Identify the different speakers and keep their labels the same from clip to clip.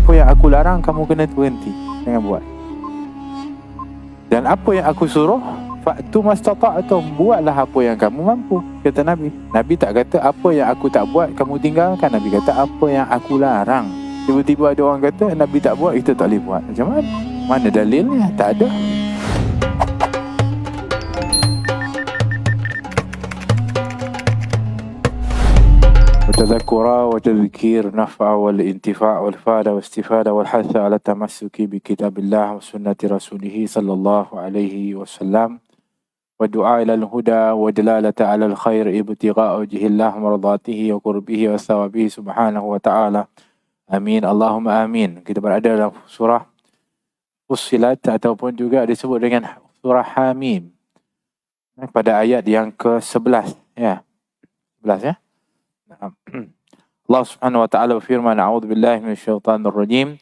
Speaker 1: apa yang aku larang kamu kena berhenti, jangan buat. Dan apa yang aku suruh, fa'tu mastata'tum, buatlah apa yang kamu mampu, kata Nabi. Nabi tak kata apa yang aku tak buat kamu tinggalkan. Nabi kata apa yang aku larang. Tiba-tiba ada orang kata Nabi tak buat, kita tak boleh buat. Macam mana? Mana dalilnya? Tak ada. وتذكرا وتذكير نفع والانتفاع والفادة واستفادة والحث على التمسك بكتاب الله وسنة رسوله صلى الله عليه وسلم والدعاء إلى الهدى ودلالة على الخير ابتغاء وجه الله مرضاته وقربه وثوابه سبحانه وتعالى. Amin. Allahumma amin. Kita berada dalam surah Fussilat ataupun juga disebut dengan surah Hamim pada ayat yang ke-11 ya. 11 ya. Allah Subhanahu wa taala berfirman, a'udzu billahi minasyaitonir rajim.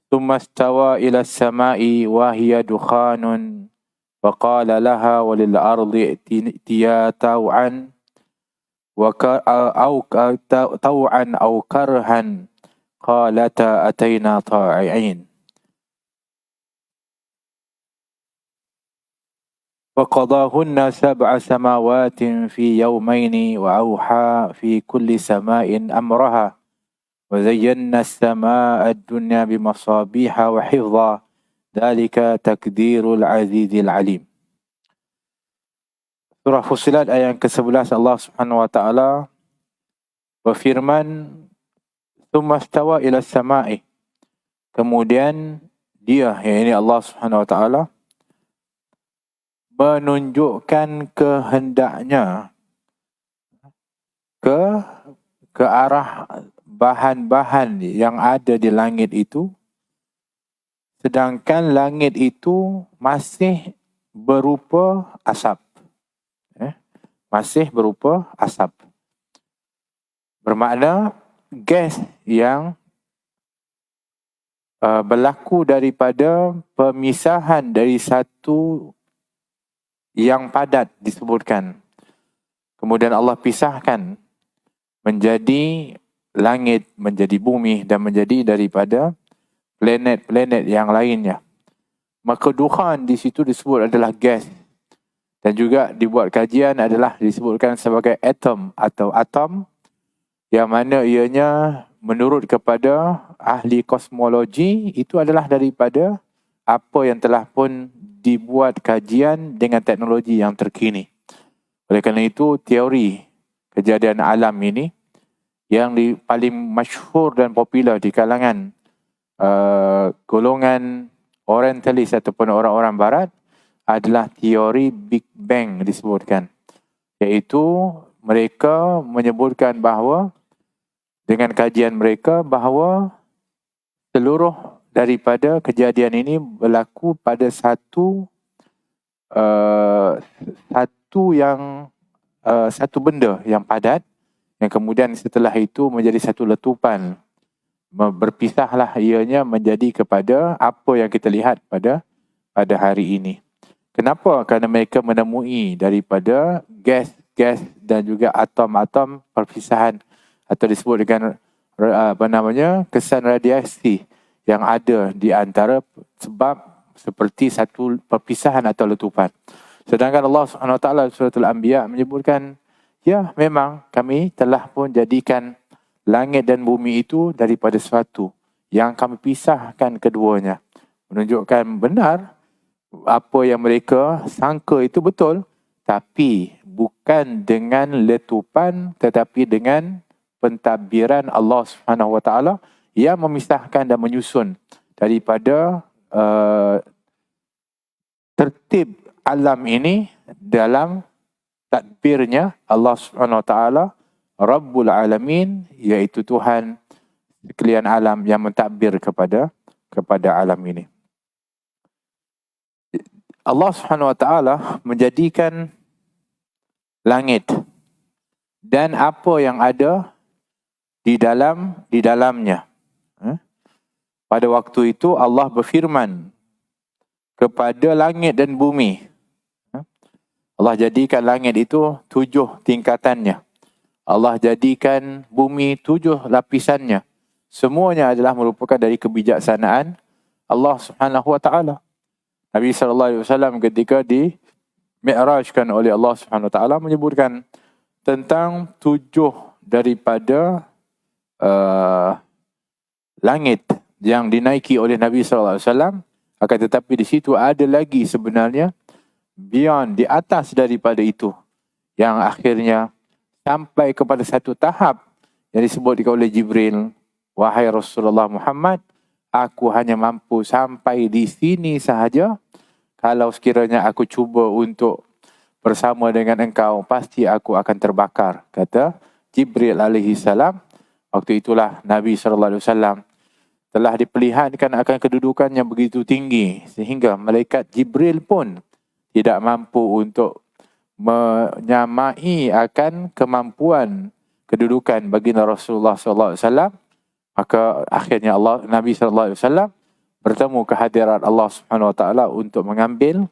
Speaker 1: Tsumma istawa ila as-sama'i wa hiya dukhanun wa qala laha wa lil ardi itiya taw'an wa taw'an aw karhan qalata ataina ta'i'in. وقضاهن 7 سماوات في يومين وأوحى في كل سماء أمرها وزينا السماء الدنيا بمصابيح وحفظا ذلك تقدير العزيز العليم. Surah Fussilat ayat ke-11, Allah Subhanahu wa taala berfirman, "Tsumma istawa ila as-sama'i." Kemudian dia, yakni Allah Subhanahu wa taala, menunjukkan kehendaknya ke arah bahan-bahan yang ada di langit itu, sedangkan langit itu masih berupa asap. Masih berupa asap. Bermakna gas yang berlaku daripada pemisahan dari satu yang padat disebutkan. Kemudian Allah pisahkan menjadi langit, menjadi bumi dan menjadi daripada planet-planet yang lainnya. Maka dukhan di situ disebut adalah gas. Dan juga dibuat kajian adalah disebutkan sebagai atom atau atom, yang mana ianya menurut kepada ahli kosmologi itu adalah daripada apa yang telah pun dibuat kajian dengan teknologi yang terkini. Oleh kerana itu, teori kejadian alam ini yang paling masyhur dan popular di kalangan golongan orientalis ataupun orang-orang barat adalah teori Big Bang disebutkan. Iaitu mereka menyebutkan bahawa dengan kajian mereka bahawa seluruh daripada kejadian ini berlaku pada satu benda yang padat, yang kemudian setelah itu menjadi satu letupan. Berpisahlah ianya menjadi kepada apa yang kita lihat pada hari ini. Kenapa? Kerana mereka menemui daripada gas dan juga atom-atom perpisahan atau disebut dengan kesan radiasi yang ada di antara sebab seperti satu perpisahan atau letupan. Sedangkan Allah SWT Suratul Anbiya menyebutkan, ya memang kami telah pun jadikan langit dan bumi itu daripada sesuatu yang kami pisahkan keduanya. Menunjukkan benar apa yang mereka sangka itu betul, tapi bukan dengan letupan tetapi dengan pentadbiran Allah SWT yang memisahkan dan menyusun daripada tertib alam ini dalam tadbirnya Allah SWT, Rabbul Alamin, iaitu Tuhan sekalian alam yang mentadbir kepada alam ini. Allah SWT menjadikan langit dan apa yang ada di dalamnya. Pada waktu itu Allah berfirman kepada langit dan bumi. Allah jadikan langit itu 7 tingkatannya. Allah jadikan bumi 7 lapisannya. semuanya adalah merupakan dari kebijaksanaan Allah Subhanahu wa taala. Nabi sallallahu alaihi wasallam ketika di Mi'rajkan oleh Allah Subhanahu wa taala menyebutkan tentang 7 daripada langit yang dinaiki oleh Nabi sallallahu alaihi wasallam, akan tetapi di situ ada lagi sebenarnya beyond, di atas daripada itu, yang akhirnya sampai kepada satu tahap yang disebut oleh Jibril, wahai Rasulullah Muhammad, aku hanya mampu sampai di sini sahaja. Kalau sekiranya aku cuba untuk bersama dengan engkau, pasti aku akan terbakar, kata Jibril alaihi salam. Waktu itulah Nabi sallallahu alaihi wasallam telah diperlihatkan akan kedudukan yang begitu tinggi sehingga malaikat Jibril pun tidak mampu untuk menyamai akan kemampuan kedudukan baginda Rasulullah sallallahu alaihi wasallam. Maka akhirnya Nabi sallallahu alaihi wasallam bertemu kehadiran Allah Subhanahu wa taala untuk mengambil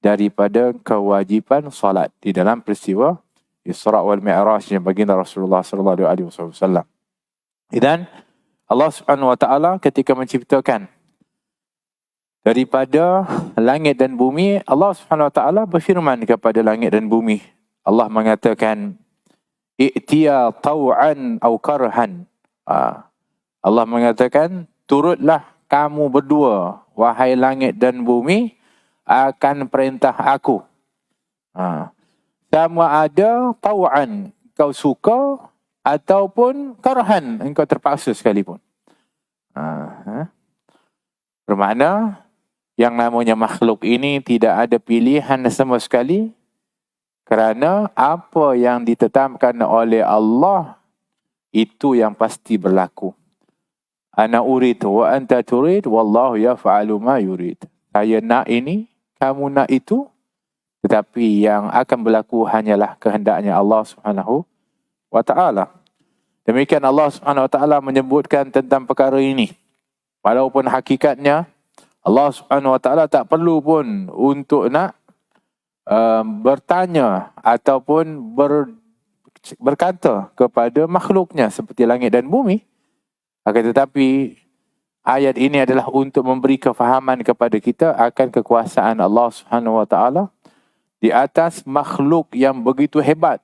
Speaker 1: daripada kewajipan solat di dalam peristiwa Isra wal Mi'raj yang baginda Rasulullah sallallahu alaihi wasallam. Dan Allah Subhanahu wa taala ketika menciptakan daripada langit dan bumi, Allah Subhanahu wa taala berfirman kepada langit dan bumi. Allah mengatakan, "I'tiya taw'an aw karhan." Allah mengatakan, turutlah kamu berdua, wahai langit dan bumi, akan perintah aku. Sama ada taw'an, kau suka, ataupun karhan, engkau terpaksa sekalipun. Bermakna, yang namanya makhluk ini tidak ada pilihan sama sekali, kerana apa yang ditetapkan oleh Allah, itu yang pasti berlaku. Ana urid wa anta turid wallahu yaf'alu ma yurid. Saya nak ini, kamu nak itu, tetapi yang akan berlaku hanyalah kehendaknya Allah Subhanahu wa ta'ala. Demikian Allah Subhanahu wa ta'ala menyebutkan tentang perkara ini. Walaupun hakikatnya Allah Subhanahu wa ta'ala tak perlu pun untuk nak bertanya ataupun berkata kepada makhluknya seperti langit dan bumi. Akan tetapi ayat ini adalah untuk memberi kefahaman kepada kita akan kekuasaan Allah Subhanahu wa taala di atas makhluk yang begitu hebat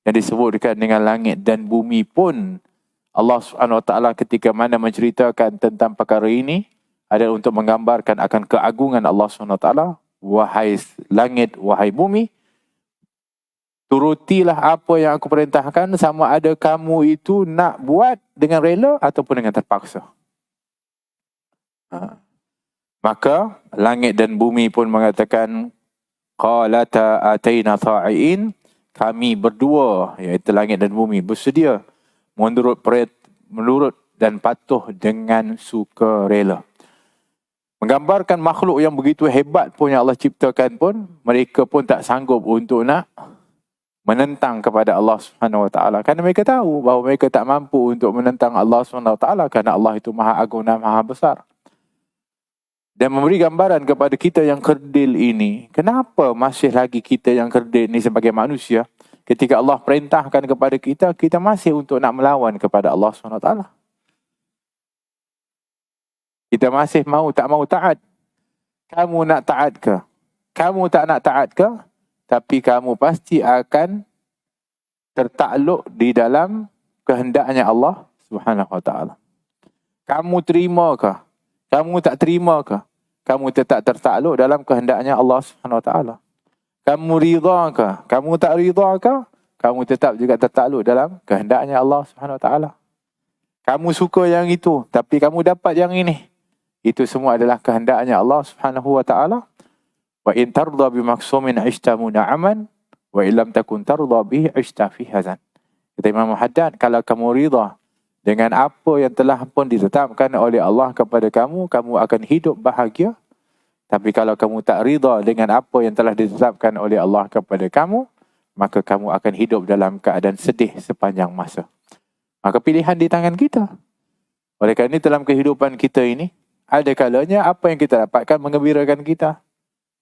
Speaker 1: yang disebutkan dengan langit dan bumi pun. Allah Subhanahu wa taala ketika mana menceritakan tentang perkara ini adalah untuk menggambarkan akan keagungan Allah Subhanahu wa taala. Wahai langit, wahai bumi, turutilah apa yang aku perintahkan, sama ada kamu itu nak buat dengan rela ataupun dengan terpaksa. Maka langit dan bumi pun mengatakan, qalata ataina ta'in, kami berdua, iaitu langit dan bumi, bersedia menurut dan patuh dengan sukarela. Menggambarkan makhluk yang begitu hebat pun yang Allah ciptakan pun, mereka pun tak sanggup untuk nak menentang kepada Allah Subhanahu wa taala, kerana mereka tahu bahawa mereka tak mampu untuk menentang Allah Subhanahu wa taala, kerana Allah itu Maha Agung dan Maha Besar. Dan memberi gambaran kepada kita yang kerdil ini, kenapa masih lagi kita yang kerdil ini sebagai manusia, ketika Allah perintahkan kepada kita, kita masih untuk nak melawan kepada Allah Subhanahu wa taala. Kita masih tak mau taat. Kamu nak taat ke? Kamu tak nak taat ke? Tapi kamu pasti akan tertakluk di dalam kehendaknya Allah Subhanahu wa taala. Kamu terima ke? Kamu tak terima ke? Kamu tetap tertakluk dalam kehendaknya Allah Subhanahu wa taala. Kamu rida ke? Kamu tak rida ke? Kamu tetap juga tertakluk dalam kehendaknya Allah Subhanahu wa taala. Kamu suka yang itu, tapi kamu dapat yang ini. Itu semua adalah kehendaknya Allah Subhanahu wa taala. Wa in tarda bi maksumin ishta muna'aman wa illam takun tarda bihi ishta fi hazan. Kata Imam Haddad, kalau kamu rida dengan apa yang telah pun ditetapkan oleh Allah kepada kamu, kamu akan hidup bahagia. Tapi kalau kamu tak rida dengan apa yang telah ditetapkan oleh Allah kepada kamu, maka kamu akan hidup dalam keadaan sedih sepanjang masa. Maka pilihan di tangan kita. Oleh kerana ini dalam kehidupan kita ini, ada kalanya apa yang kita dapatkan mengembirakan kita.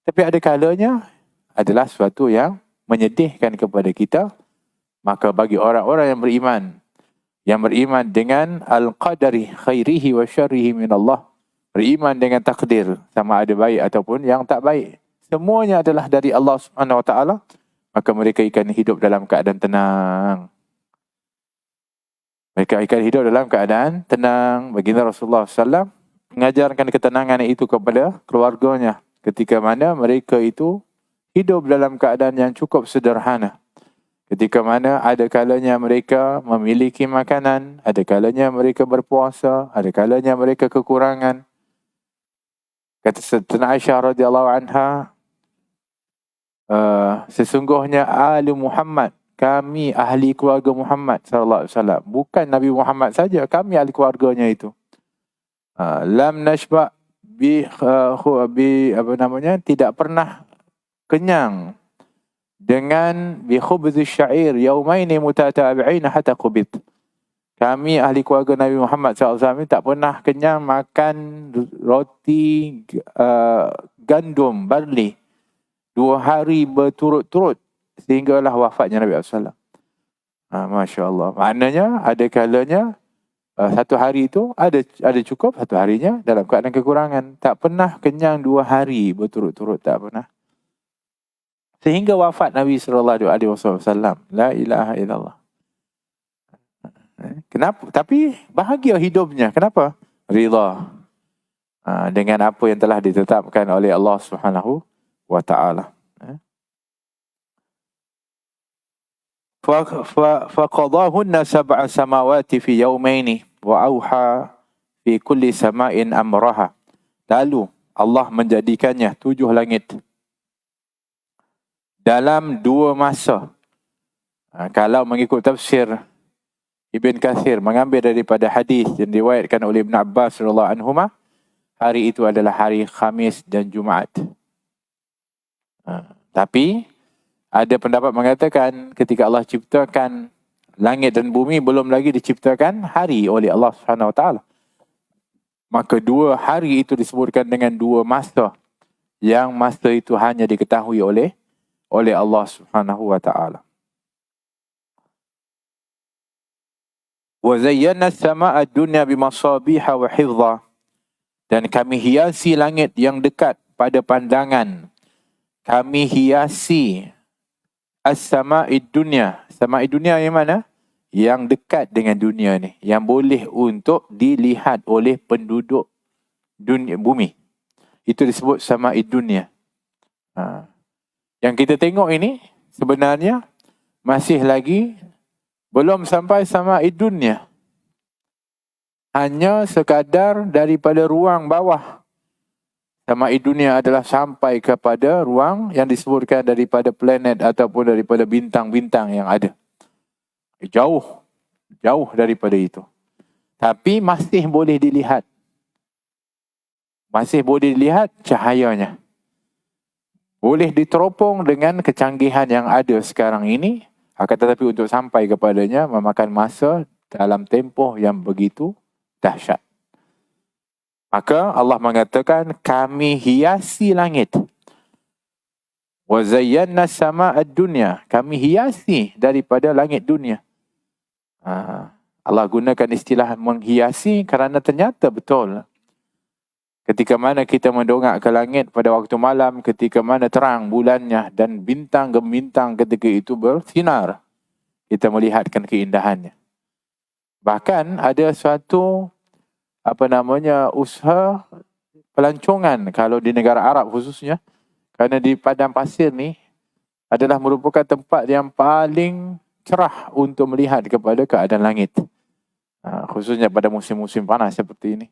Speaker 1: Tapi ada kalanya adalah sesuatu yang menyedihkan kepada kita. Maka bagi orang-orang yang beriman, yang beriman dengan al-qadari khairihi wa syarrihi min Allah, beriman dengan takdir sama ada baik ataupun yang tak baik, semuanya adalah dari Allah Subhanahu wa taala, maka mereka akan hidup dalam keadaan tenang. Mereka akan hidup dalam keadaan tenang. Baginda Rasulullah SAW mengajarkan ketenangan itu kepada keluarganya ketika mana mereka itu hidup dalam keadaan yang cukup sederhana. Ketika mana ada kalanya mereka memiliki makanan, ada kalanya mereka berpuasa, ada kalanya mereka kekurangan. Kata Sayyidatina Aisyah radhiyallahu anha, sesungguhnya ahli Muhammad, kami ahli keluarga Muhammad sallallahu alaihi wasallam, bukan Nabi Muhammad saja, kami ahli keluarganya itu. Lam nashba tidak pernah kenyang dengan bi khubz asy-sya'ir yaumaini mutatabi'ain hatta qubit. Kami ahli keluarga Nabi Muhammad SAW tak pernah kenyang makan roti gandum barley 2 hari berturut-turut sehinggalah wafatnya Nabi SAW. Masya Allah. Maknanya ada kalanya satu hari itu ada cukup, satu harinya dalam keadaan kekurangan. Tak pernah kenyang 2 hari berturut-turut, tak pernah. Sehingga wafat Nabi SAW. La ilaha illallah. Kenapa? Tapi bahagia hidupnya. Kenapa? Ridha dengan apa yang telah ditetapkan oleh Allah Subhanahu wa ta'ala. Faqadahunna sab'a samawati fi yawmaini wa auha fi kulli sama'in amraha. Lalu Allah menjadikannya 7 langit dalam 2 masa. Kalau mengikut tafsir Ibn Kathir mengambil daripada hadis yang diriwayatkan oleh Ibn Abbas radhiyallahu anhuma, hari itu adalah hari Khamis dan Jumaat. Tapi ada pendapat mengatakan ketika Allah ciptakan langit dan bumi belum lagi diciptakan hari oleh Allah Subhanahu wa taala. Maka 2 hari itu disebutkan dengan 2 masa, yang masa itu hanya diketahui oleh Allah Subhanahu wa taala. Wa zayyana as-samaa'a ad-dunya bimasabiha wa hifdha. Dan kami hiasi langit yang dekat pada pandangan. Kami hiasi as-sama'id dunya. Sama'id dunya yang mana? Yang dekat dengan dunia ni, yang boleh untuk dilihat oleh penduduk dunia bumi. Itu disebut sama'id dunya. Yang kita tengok ini sebenarnya masih lagi belum sampai sama'id dunya. Hanya sekadar daripada ruang bawah. Sama'id dunya adalah sampai kepada ruang yang disebutkan daripada planet ataupun daripada bintang-bintang yang ada. Jauh daripada itu. Tapi masih boleh dilihat. Masih boleh dilihat cahayanya. Boleh diteropong dengan kecanggihan yang ada sekarang ini. Akan tetapi untuk sampai kepadanya memakan masa dalam tempoh yang begitu dahsyat. Maka Allah mengatakan kami hiasi langit. Wa zayyana as-samaa'a ad-dunya. Kami hiasi daripada langit dunia. Allah gunakan istilah menghiasi kerana ternyata betul. Ketika mana kita mendongak ke langit pada waktu malam, ketika mana terang bulannya dan bintang gemintang ketika itu bersinar, kita melihatkan keindahannya. Bahkan ada suatu usaha pelancongan kalau di negara Arab khususnya, kerana di padang pasir ni adalah merupakan tempat yang paling cerah untuk melihat kepada keadaan langit. Khususnya pada musim-musim panas seperti ini.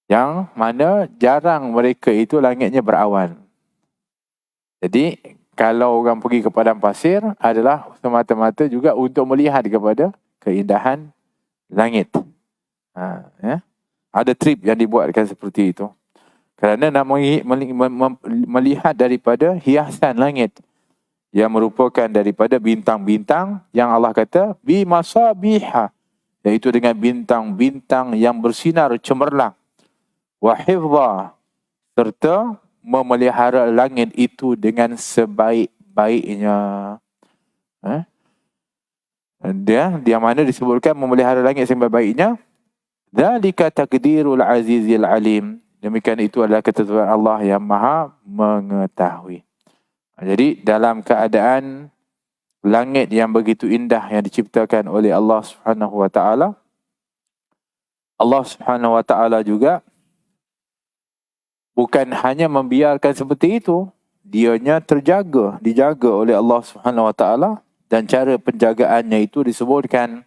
Speaker 1: Yang mana jarang mereka itu langitnya berawan. Jadi kalau orang pergi ke padang pasir adalah semata-mata juga untuk melihat kepada keindahan langit. Ada trip yang dibuatkan seperti itu. Kerana nak melihat daripada hiasan langit yang merupakan daripada bintang-bintang yang Allah kata bimasabiha, iaitu dengan bintang-bintang yang bersinar cemerlang. Wa hifdha, serta memelihara langit itu dengan sebaik-baiknya. Dia mana disebutkan memelihara langit sebaik-baiknya. Dzalika taqdirul azizil alim. Demikian itu adalah ketentuan Allah yang Maha mengetahui. Jadi dalam keadaan langit yang begitu indah yang diciptakan oleh Allah Subhanahu wa taala, Allah Subhanahu wa taala juga bukan hanya membiarkan seperti itu, dianya dijaga oleh Allah Subhanahu wa taala, dan cara penjagaannya itu disebutkan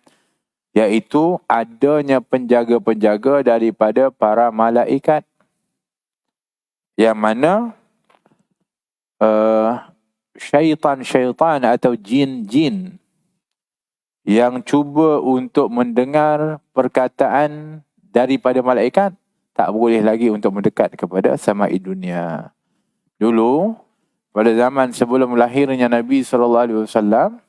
Speaker 1: iaitu adanya penjaga-penjaga daripada para malaikat yang mana syaitan-syaitan atau jin-jin yang cuba untuk mendengar perkataan daripada malaikat tak boleh lagi untuk mendekat kepada samai dunia. Dulu pada zaman sebelum lahirnya Nabi SAW,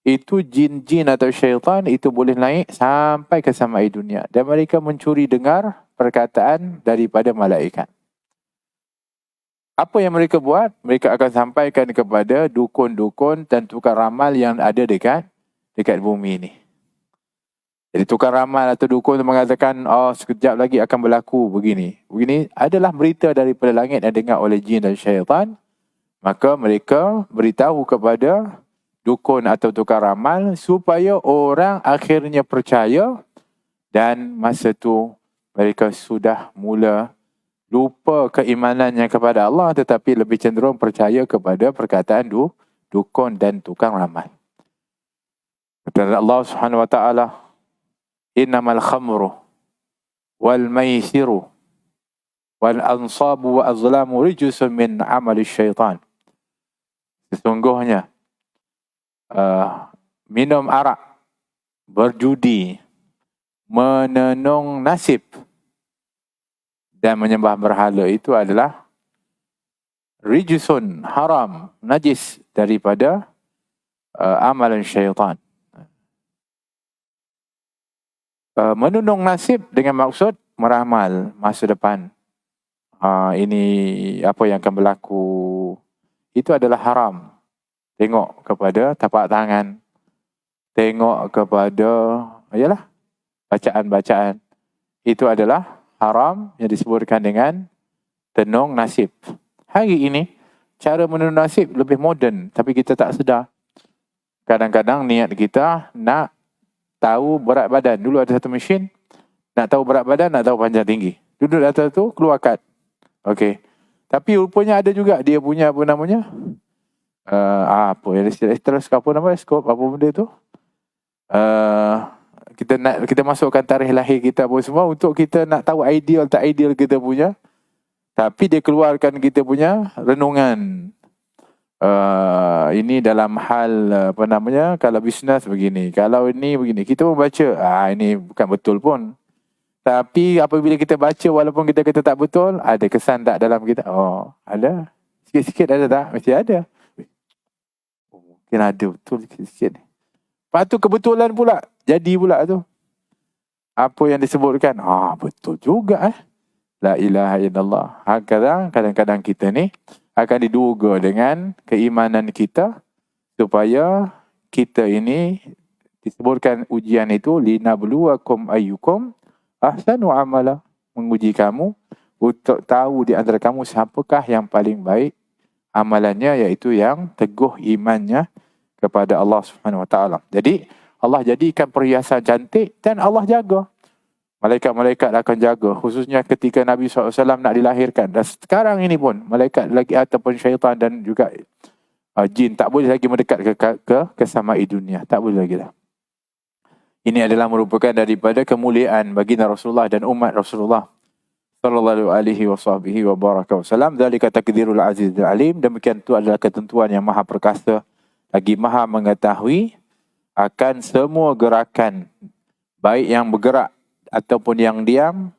Speaker 1: itu jin-jin atau syaitan itu boleh naik sampai ke samai dunia dan mereka mencuri dengar perkataan daripada malaikat. Apa yang mereka buat? Mereka akan sampaikan kepada dukun-dukun dan tukar ramal yang ada dekat bumi ini. Jadi tukar ramal atau dukun mengatakan, sekejap lagi akan berlaku begini. Begini adalah berita daripada langit yang dengar oleh jin dan syaitan. Maka mereka beritahu kepada dukun atau tukar ramal supaya orang akhirnya percaya, dan masa tu mereka sudah mula lupa keimanannya kepada Allah tetapi lebih cenderung percaya kepada perkataan dukun dan tukang ramal. Kata Allah Subhanahu wa taala, innamal khamru wal maisiru wal ansabu wa azlamu rijsun min amali syaitan. Sesungguhnya minum arak, berjudi, menenung nasib dan menyembah berhala itu adalah rijsun, haram, najis daripada amalan syaitan. Menenung nasib dengan maksud meramal masa depan. Ini apa yang akan berlaku. Itu adalah haram. Tengok kepada tapak tangan. Tengok kepada bacaan-bacaan. Itu adalah haram yang disebutkan dengan tenung nasib. Hari ini, cara menenung nasib lebih moden. Tapi kita tak sedar. Kadang-kadang niat kita nak tahu berat badan. Dulu ada satu mesin. Nak tahu berat badan, nak tahu panjang tinggi. Duduk di atas tu, keluar kad. Okey. Tapi rupanya ada juga dia punya apa namanya? Skop apa benda tu? Kita masukkan tarikh lahir kita apa semua untuk kita nak tahu ideal tak ideal kita punya. Tapi dia keluarkan kita punya renungan. Ini dalam hal apa namanya, kalau bisnes begini, kalau ini begini, kita pun baca, ini bukan betul pun. Tapi apabila kita baca walaupun kita kata tak betul, ada kesan tak dalam kita? Ada. Sikit-sikit ada tak? Mesti ada. Mungkin ada betul sikit-sikit. Lepas tu kebetulan pula. Jadi pula tu. Apa yang disebutkan? Betul juga La ilaha illallah. Kadang-kadang kita ni akan diduga dengan keimanan kita supaya kita ini disebutkan ujian itu linabluwakum ayyukum ahsanu amala, menguji kamu untuk tahu di antara kamu siapakah yang paling baik amalannya, iaitu yang teguh imannya kepada Allah Subhanahu wa taala. Jadi Allah jadikan perhiasan cantik dan Allah jaga. Malaikat-malaikat akan jaga, khususnya ketika Nabi SAW nak dilahirkan. Dan sekarang ini pun malaikat lagi ataupun syaitan dan juga jin tak boleh lagi mendekat ke samai dunia. Tak boleh lagi dah. Ini adalah merupakan daripada kemuliaan baginda Rasulullah dan umat Rasulullah sallallahu alaihi wa baraka wasallam. Dzalika taqdirul azizul alim. Demikian itu adalah ketentuan yang maha perkasa lagi maha mengetahui akan semua gerakan, baik yang bergerak ataupun yang diam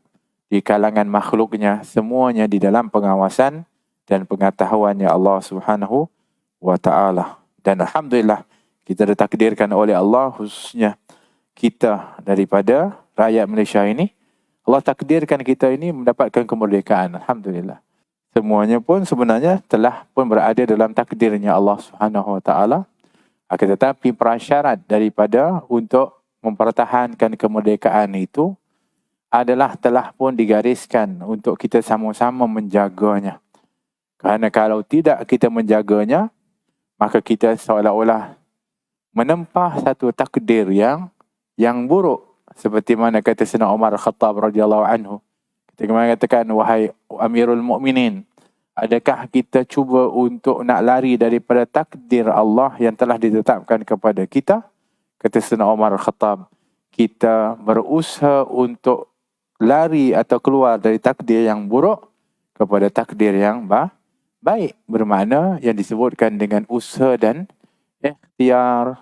Speaker 1: di kalangan makhluknya, semuanya di dalam pengawasan dan pengetahuannya Allah Subhanahu wa taala. Dan alhamdulillah kita ditakdirkan oleh Allah, khususnya kita daripada rakyat Malaysia ini, Allah takdirkan kita ini mendapatkan kemerdekaan. Alhamdulillah. Semuanya pun sebenarnya telah pun berada dalam takdirnya Allah Subhanahu wa taala. Akan tetapi prasyarat daripada untuk mempertahankan kemerdekaan itu adalah telah pun digariskan untuk kita sama-sama menjaganya. Kerana kalau tidak kita menjaganya, maka kita seolah-olah menempah satu takdir yang buruk. Seperti mana kata Sayyidina Umar Khattab radhiyallahu anhu. Ketika mengatakan, wahai Amirul Mukminin, adakah kita cuba untuk nak lari daripada takdir Allah yang telah ditetapkan kepada kita? Kata Sayyidina Umar Khattab, kita berusaha untuk lari atau keluar dari takdir yang buruk kepada takdir yang baik. Bermakna yang disebutkan dengan usaha dan ikhtiar.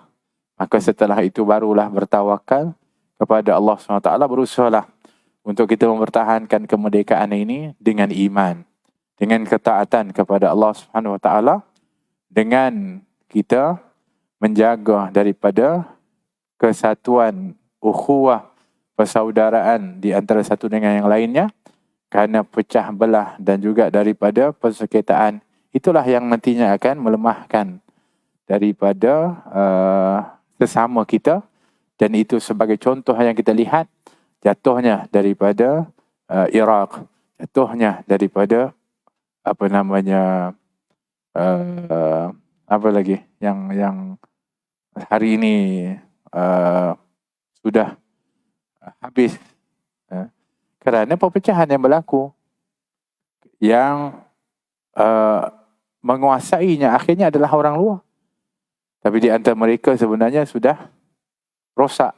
Speaker 1: Maka setelah itu barulah bertawakal kepada Allah SWT. Berusahalah untuk kita mempertahankan kemerdekaan ini dengan iman, dengan ketaatan kepada Allah SWT, dengan kita menjaga daripada kesatuan, ukhuwah, persaudaraan di antara satu dengan yang lainnya. Kerana pecah belah dan juga daripada persengketaan, itulah yang nantinya akan melemahkan daripada sesama kita. Dan itu sebagai contoh yang kita lihat jatuhnya daripada Iraq, jatuhnya daripada apa lagi yang hari ini sudah habis kerana perpecahan yang berlaku, yang menguasainya akhirnya adalah orang luar. Tapi di antara mereka sebenarnya sudah rosak.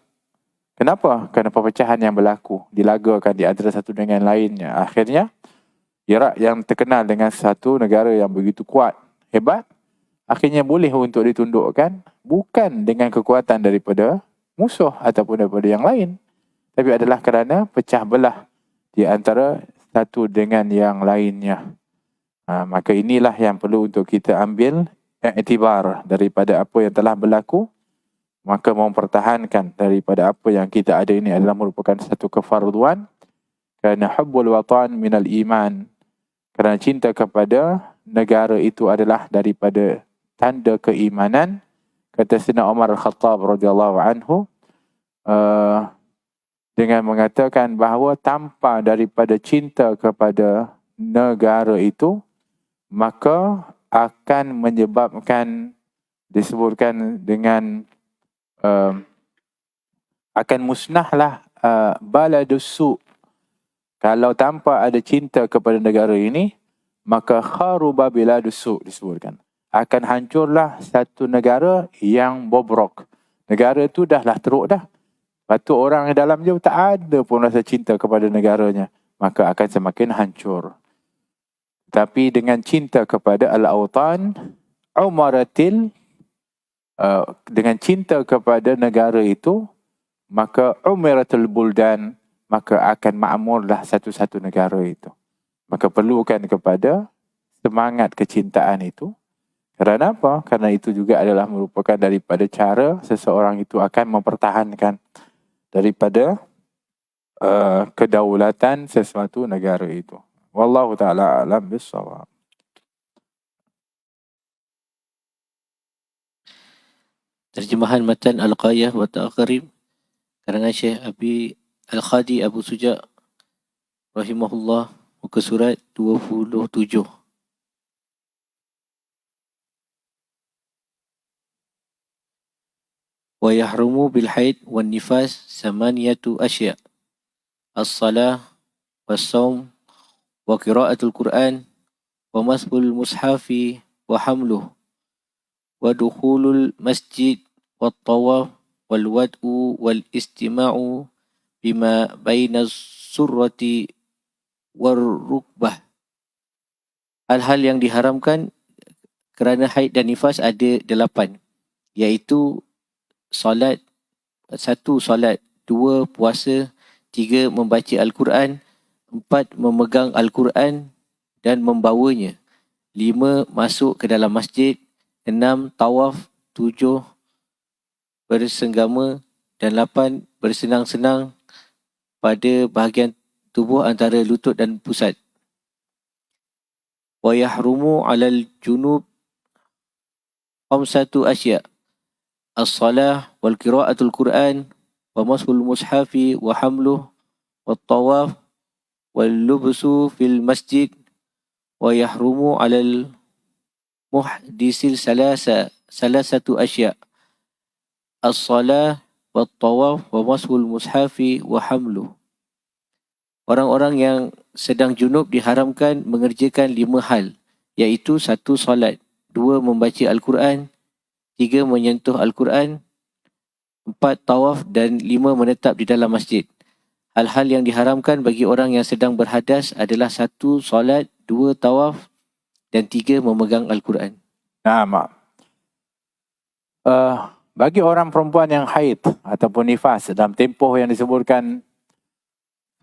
Speaker 1: Kenapa? Kerana perpecahan yang berlaku, dilagakan di antara satu dengan lainnya. Akhirnya Iraq yang terkenal dengan satu negara yang begitu kuat, hebat, akhirnya boleh untuk ditundukkan bukan dengan kekuatan daripada musuh ataupun daripada yang lain, tapi adalah kerana pecah belah di antara satu dengan yang lainnya. Maka inilah yang perlu untuk kita ambil iktibar daripada apa yang telah berlaku. Maka mempertahankan daripada apa yang kita ada ini adalah merupakan satu kefarduan. Kerana hubbul watan minal iman. Kerana cinta kepada negara itu adalah daripada tanda keimanan. Kata Sayyidina Umar Khattab radhiyallahu anhu, dengan mengatakan bahawa tanpa daripada cinta kepada negara itu, maka akan menyebabkan, disebutkan dengan akan musnahlah baladus su'. Kalau tanpa ada cinta kepada negara ini, maka kharuba biladus su' disebutkan. Akan hancurlah satu negara yang bobrok. Negara itu dah teruk dah. Lepas tu orang yang dalam dia tak ada pun rasa cinta kepada negaranya. Maka akan semakin hancur. Tapi dengan cinta kepada al-awtan, umaratil, dengan cinta kepada negara itu, maka umaratul buldan, maka akan makmurlah satu-satu negara itu. Maka perlukan kepada semangat kecintaan itu. Kerana apa? Kerana itu juga adalah merupakan daripada cara seseorang itu akan mempertahankan daripada kedaulatan sesuatu negara itu. Wallahu ta'ala a'lam bis-shawab.
Speaker 2: Terjemahan matan Al-Qayah wa Ta'aqarib karangan Syekh Abi Al-Khadi Abu Suja' rahimahullah, muka surat 27. Wa yahrumu bil haid wan nifas samaniyatu asya' as-salah was-saum wa qira'atul Qur'an wa masbul mushafi wa hamluh wa dukhulul masjid wa tawaf wal wad'u wal istima'u bima baina surrati war rukbah. Hal-hal yang diharamkan kerana haid dan nifas ada 8, iaitu solat, 1 solat, 2 puasa, 3 membaca Al-Quran, 4 memegang Al-Quran dan membawanya, 5 masuk ke dalam masjid, 6 tawaf, 7 bersenggama dan 8 bersenang-senang pada bahagian tubuh antara lutut dan pusat. Wa yahrumu 'alal junub khamsatu asya'. as-salah wal qira'atul Quran wa mashul mushafi wa hamluh wa tawaf wal lubsu fil masjid wa yahrumu alal muhdisil salasatu asya as-salah wa tawaf wa mashul mushafi wa hamluh. Orang-orang yang sedang junub diharamkan mengerjakan 5 hal, iaitu 1 solat, 2 membaca Al-Quran, 3 menyentuh Al-Quran, 4 tawaf dan 5 menetap di dalam masjid. Hal-hal yang diharamkan bagi orang yang sedang berhadas adalah 1 solat, 2 tawaf dan 3 memegang Al-Quran.
Speaker 1: Nah, bagi orang perempuan yang haid ataupun nifas dalam tempoh yang disebutkan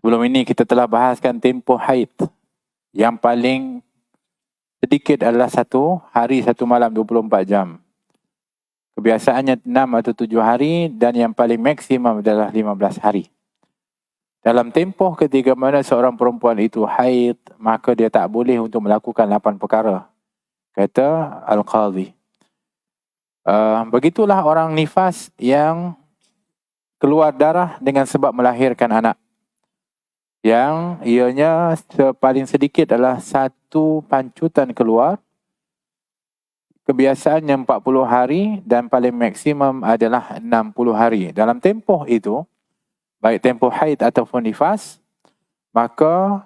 Speaker 1: sebelum ini, kita telah bahaskan tempoh haid. Yang paling sedikit adalah 1 hari 1 malam 24 jam. Kebiasaannya 6 atau 7 hari dan yang paling maksimum adalah 15 hari. Dalam tempoh ketika mana seorang perempuan itu haid, maka dia tak boleh untuk melakukan 8 perkara, kata Al-Qadhi. Begitulah orang nifas yang keluar darah dengan sebab melahirkan anak, yang ianya paling sedikit adalah 1 pancutan keluar, kebiasaannya 40 hari dan paling maksimum adalah 60 hari. Dalam tempoh itu, baik tempoh haid ataupun nifas, maka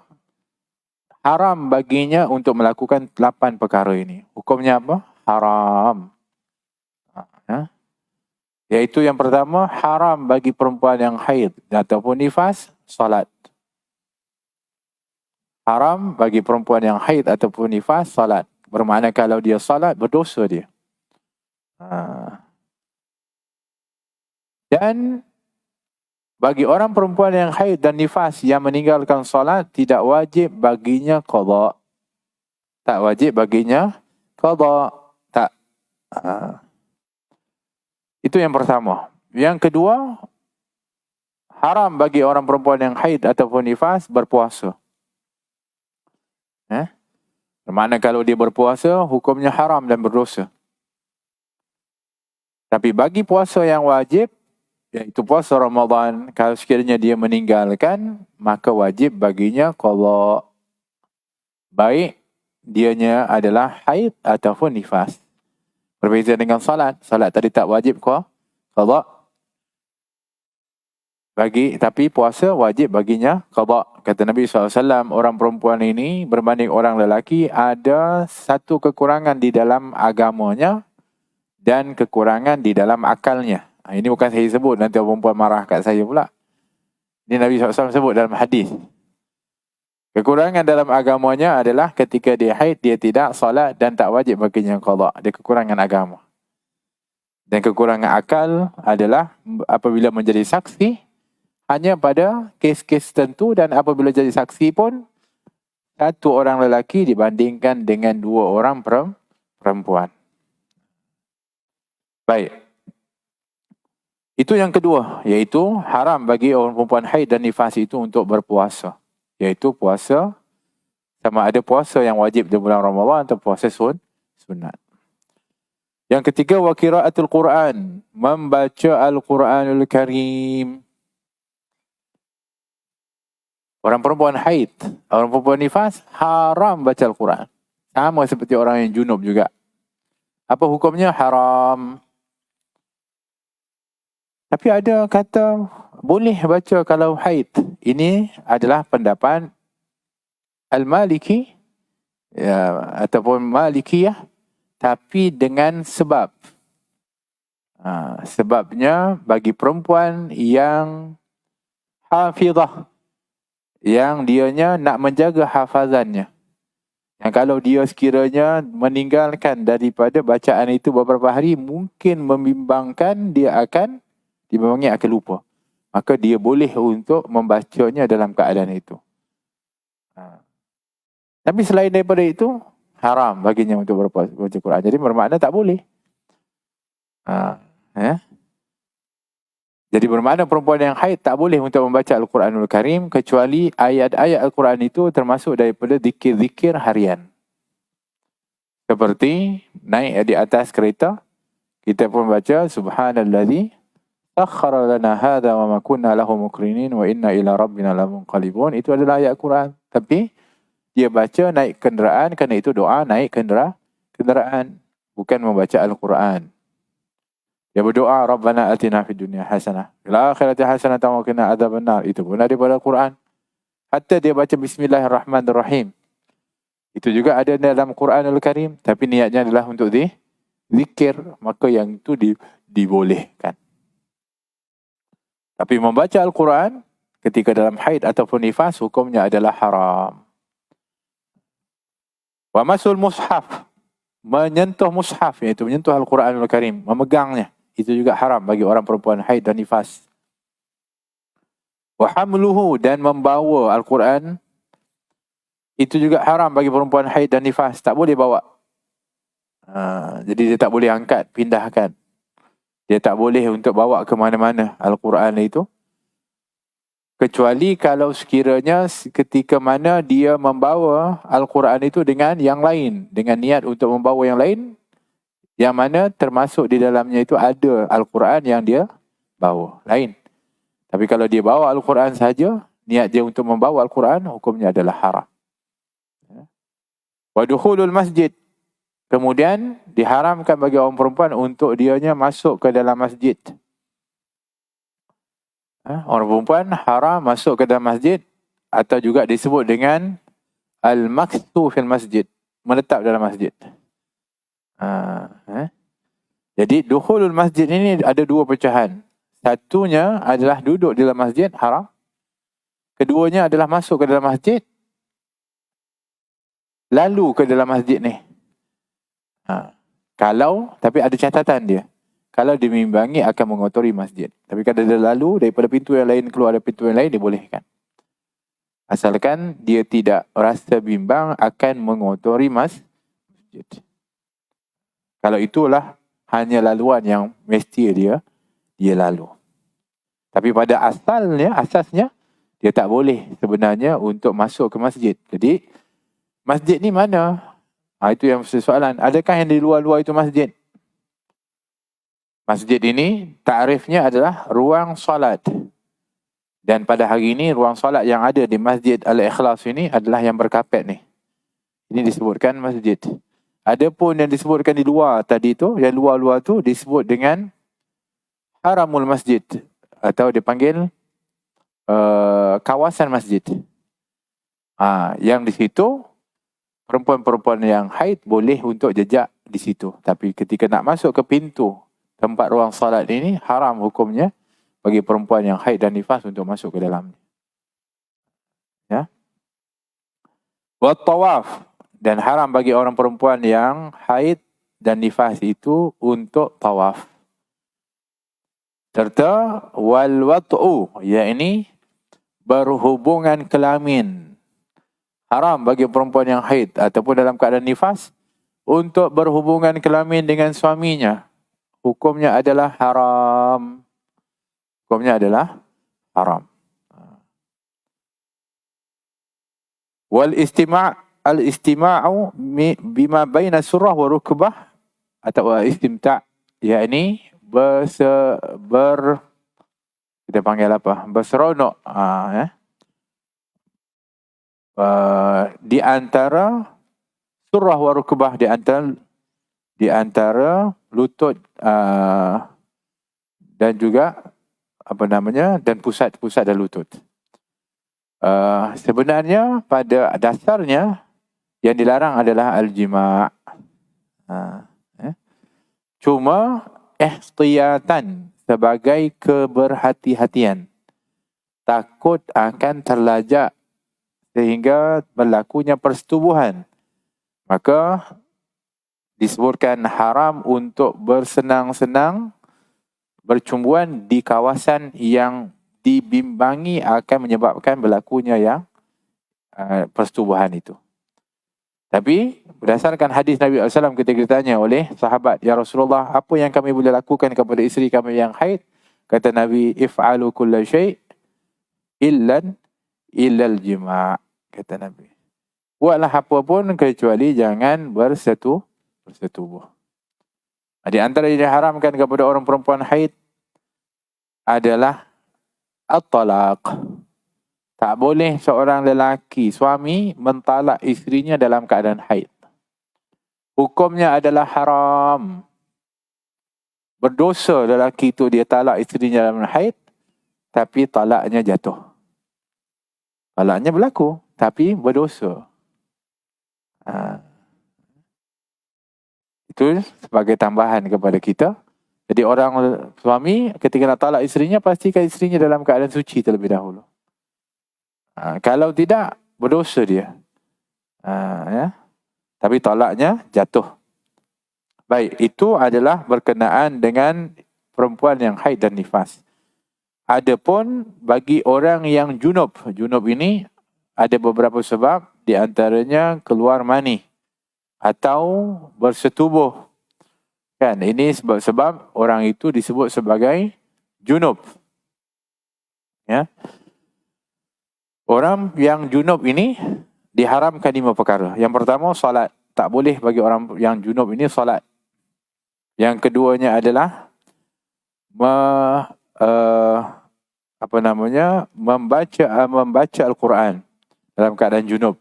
Speaker 1: haram baginya untuk melakukan 8 perkara ini. Hukumnya apa? Haram. Iaitu yang pertama, haram bagi perempuan yang haid ataupun nifas, solat. Haram bagi perempuan yang haid ataupun nifas, salat. Bermakna kalau dia salat, berdosa dia. Dan bagi orang perempuan yang haid dan nifas yang meninggalkan salat, tidak wajib baginya qada. Tak wajib baginya qada. Tak. Itu yang pertama. Yang kedua, haram bagi orang perempuan yang haid ataupun nifas berpuasa. Bermakna kalau dia berpuasa, hukumnya haram dan berdosa. Tapi bagi puasa yang wajib, iaitu puasa Ramadan, kalau sekiranya dia meninggalkan, maka wajib baginya qada. Baik dianya adalah haid ataupun nifas. Berbeza dengan salat. Salat tadi tak wajib qada. Tapi puasa wajib baginya qada. Kata Nabi SAW, orang perempuan ini berbanding orang lelaki ada 1 kekurangan di dalam agamanya dan kekurangan di dalam akalnya. Ini bukan saya sebut, nanti orang perempuan marah kat saya pula. Ini Nabi SAW sebut dalam hadis. Kekurangan dalam agamanya adalah ketika dia haid, dia tidak solat dan tak wajib baginya qada. Dia kekurangan agama. Dan kekurangan akal adalah apabila menjadi saksi, hanya pada kes-kes tertentu, dan apabila jadi saksi pun 1 orang lelaki dibandingkan dengan 2 orang perempuan. Baik. Itu yang kedua, iaitu haram bagi orang perempuan haid dan nifas itu untuk berpuasa. Iaitu puasa, sama ada puasa yang wajib di bulan Ramadan atau puasa sunat. Yang ketiga, wa qiraatul Quran, membaca Al-Quranul Karim. Orang perempuan haid, orang perempuan nifas, haram baca Al-Quran. Sama seperti orang yang junub juga. Apa hukumnya? Haram. Tapi ada kata boleh baca kalau haid. Ini adalah pendapat Al-Maliki ataupun Malikiyah, tapi dengan sebab. Sebabnya bagi perempuan yang hafizah, yang dianya nak menjaga hafazannya. Yang kalau dia sekiranya meninggalkan daripada bacaan itu beberapa hari, mungkin membimbangkan dia akan lupa. Maka dia boleh untuk membacanya dalam keadaan itu. Tapi selain daripada itu, haram baginya untuk baca Quran. Jadi bermakna tak boleh. Jadi bermakna perempuan yang haid tak boleh untuk membaca Al-Quranul Karim, kecuali ayat-ayat Al-Quran itu termasuk daripada zikir-zikir harian. Seperti naik di atas kereta, kita pun baca subhanallazi sakhkhara lana hadha wa ma kunna lahu muqrinin wa inna ila rabbina lamunqalibun. Itu adalah ayat Quran. Tapi dia baca naik kenderaan, kerana itu doa naik kenderaan, bukan membaca Al-Quran. Dia berdoa Rabbana atina fid dunya hasanah fil akhirati hasanah wa qina adzabannar. Itu pun daripada Quran. Hatta dia baca bismillahirrahmanirrahim. Itu juga ada dalam Quranul Karim, tapi niatnya adalah untuk zikir, maka yang itu dibolehkan. Tapi membaca Al-Quran ketika dalam haid ataupun nifas, hukumnya adalah haram. Wa masul mushaf, menyentuh mushaf, iaitu menyentuh Al-Quranul Karim, memegangnya, itu juga haram bagi orang perempuan haid dan nifas. Wa hamluhu, dan membawa Al-Quran, itu juga haram bagi perempuan haid dan nifas, tak boleh bawa. Jadi dia tak boleh angkat, pindahkan. Dia tak boleh untuk bawa ke mana-mana Al-Quran itu. Kecuali kalau sekiranya ketika mana dia membawa Al-Quran itu dengan yang lain, dengan niat untuk membawa yang lain, yang mana termasuk di dalamnya itu ada Al-Quran yang dia bawa, lain. Tapi kalau dia bawa Al-Quran saja, niat dia untuk membawa Al-Quran, hukumnya adalah haram. Wa dukhulul masjid, kemudian diharamkan bagi orang perempuan untuk dianya masuk ke dalam masjid. Orang perempuan haram masuk ke dalam masjid, atau juga disebut dengan al-maksu fil masjid, menetap dalam masjid. Jadi dukhulul masjid ini ada dua pecahan. Satunya adalah duduk di dalam masjid, haram. Keduanya adalah masuk ke dalam masjid, lalu ke dalam masjid ni. Kalau, tapi ada catatan dia. Kalau dimimbangi akan mengotori masjid. Tapi kalau dia lalu daripada pintu yang lain keluar dari pintu yang lain, dibolehkan. Asalkan dia tidak rasa bimbang akan mengotori masjid. Kalau itulah hanya laluan yang mesti dia lalu. Tapi pada asasnya dia tak boleh sebenarnya untuk masuk ke masjid. Jadi masjid ni mana? Itu yang soalan. Adakah yang di luar-luar itu masjid? Masjid ini takrifnya adalah ruang solat. Dan pada hari ini ruang solat yang ada di Masjid Al-Ikhlas ini adalah yang berkapet ni. Ini disebutkan masjid. Adapun yang disebutkan di luar tadi tu, yang luar-luar tu disebut dengan Haramul Masjid, atau dipanggil kawasan masjid. Yang di situ perempuan-perempuan yang haid boleh untuk jejak di situ. Tapi ketika nak masuk ke pintu tempat ruang salat ini, haram hukumnya bagi perempuan yang haid dan nifas untuk masuk ke dalamnya. Ya. Wa tawaf, dan haram bagi orang perempuan yang haid dan nifas itu untuk tawaf. Serta wal wat'u, yakni berhubungan kelamin. Haram bagi perempuan yang haid ataupun dalam keadaan nifas untuk berhubungan kelamin dengan suaminya. Hukumnya adalah haram. Hukumnya adalah haram. Wal al-istima'u bima baina surah wa rukbah, atau istimta', yakni kita panggil apa? Berseronok. Di antara surah wa rukbah, di antara lutut dan juga dan pusat dan lutut. Sebenarnya pada dasarnya yang dilarang adalah al-jima'. Cuma ihtiyatan, sebagai keberhati-hatian, takut akan terlajak sehingga berlakunya persetubuhan, maka disebutkan haram untuk bersenang-senang, bercumbuan di kawasan yang dibimbangi akan menyebabkan berlakunya yang persetubuhan itu. Tapi berdasarkan hadis Nabi SAW ketika ditanya oleh sahabat, "Ya Rasulullah, apa yang kami boleh lakukan kepada isteri kami yang haid?" Kata Nabi, "If'alu kulla syai' illal jima'." Kata Nabi, buatlah apa pun kecuali jangan bersetubuh. Di antara yang diharamkan kepada orang perempuan haid adalah at-talaq. Tak boleh seorang lelaki, suami, mentalak isterinya dalam keadaan haid. Hukumnya adalah haram. Berdosa lelaki itu dia talak isterinya dalam haid, tapi talaknya jatuh. Talaknya berlaku, tapi berdosa. Itu sebagai tambahan kepada kita. Jadi orang suami ketika nak talak isterinya, pastikan isterinya dalam keadaan suci terlebih dahulu. Kalau tidak, berdosa dia. Ya. Tapi talaknya jatuh. Baik, itu adalah berkenaan dengan perempuan yang haid dan nifas. Adapun bagi orang yang junub, junub ini ada beberapa sebab, di antaranya keluar mani atau bersetubuh. Kan, ini sebab-sebab orang itu disebut sebagai junub. Ya. Orang yang junub ini diharamkan 5 perkara. Yang pertama, solat. Tak boleh bagi orang yang junub ini solat. Yang keduanya adalah membaca Al-Quran dalam keadaan junub.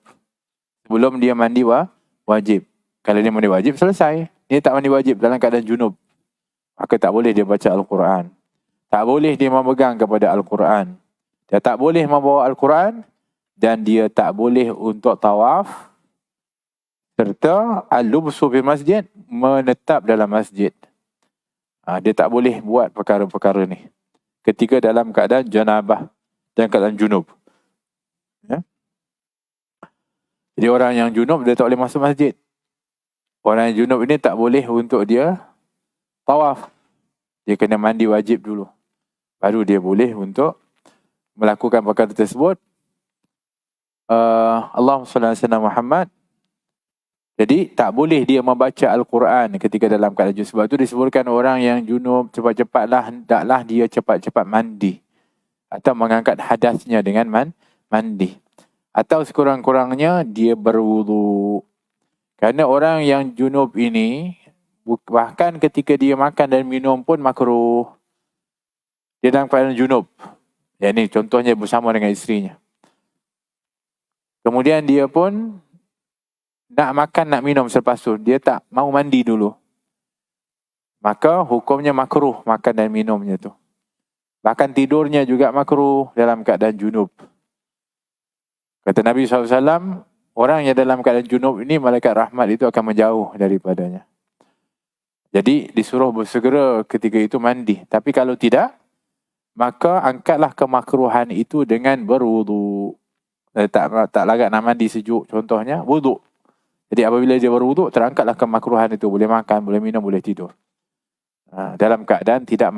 Speaker 1: Sebelum dia mandi wajib. Kalau dia mandi wajib, selesai. Dia tak mandi wajib dalam keadaan junub, maka tak boleh dia baca Al-Quran. Tak boleh dia memegang kepada Al-Quran. Dia tak boleh membawa Al-Quran, dan dia tak boleh untuk tawaf, serta al-lubsu fi masjid, menetap dalam masjid. Dia tak boleh buat perkara-perkara ni ketika dalam keadaan janabah dan keadaan junub. Ya? Jadi orang yang junub dia tak boleh masuk masjid. Orang yang junub ini tak boleh untuk dia tawaf. Dia kena mandi wajib dulu, baru dia boleh untuk melakukan perkara tersebut. Allahumma salli ala sayyidina Muhammad. Jadi tak boleh dia membaca Al-Quran ketika dalam keadaan junub. Sebab itu disebutkan orang yang junub cepat-cepatlah, hendaklah dia cepat-cepat mandi atau mengangkat hadasnya dengan mandi, atau sekurang-kurangnya dia berwudu. Kerana orang yang junub ini, bahkan ketika dia makan dan minum pun makruh. Dia dalam keadaan junub. Ya, ni contohnya bersama dengan isterinya. Kemudian dia pun nak makan, nak minum selepas tu, dia tak mau mandi dulu. Maka hukumnya makruh makan dan minumnya tu. Bahkan tidurnya juga makruh dalam keadaan junub. Kata Nabi SAW, orang yang dalam keadaan junub ini, malaikat rahmat itu akan menjauh daripadanya. Jadi disuruh bersegera ketika itu mandi. Tapi kalau tidak, maka angkatlah kemakruhan itu dengan berwudu. Tak larat nak mandi sejuk, contohnya wudu. Jadi apabila dia berwudu, terangkatlah kemakruhan itu. Boleh makan, boleh minum, boleh tidur. Dalam keadaan tidak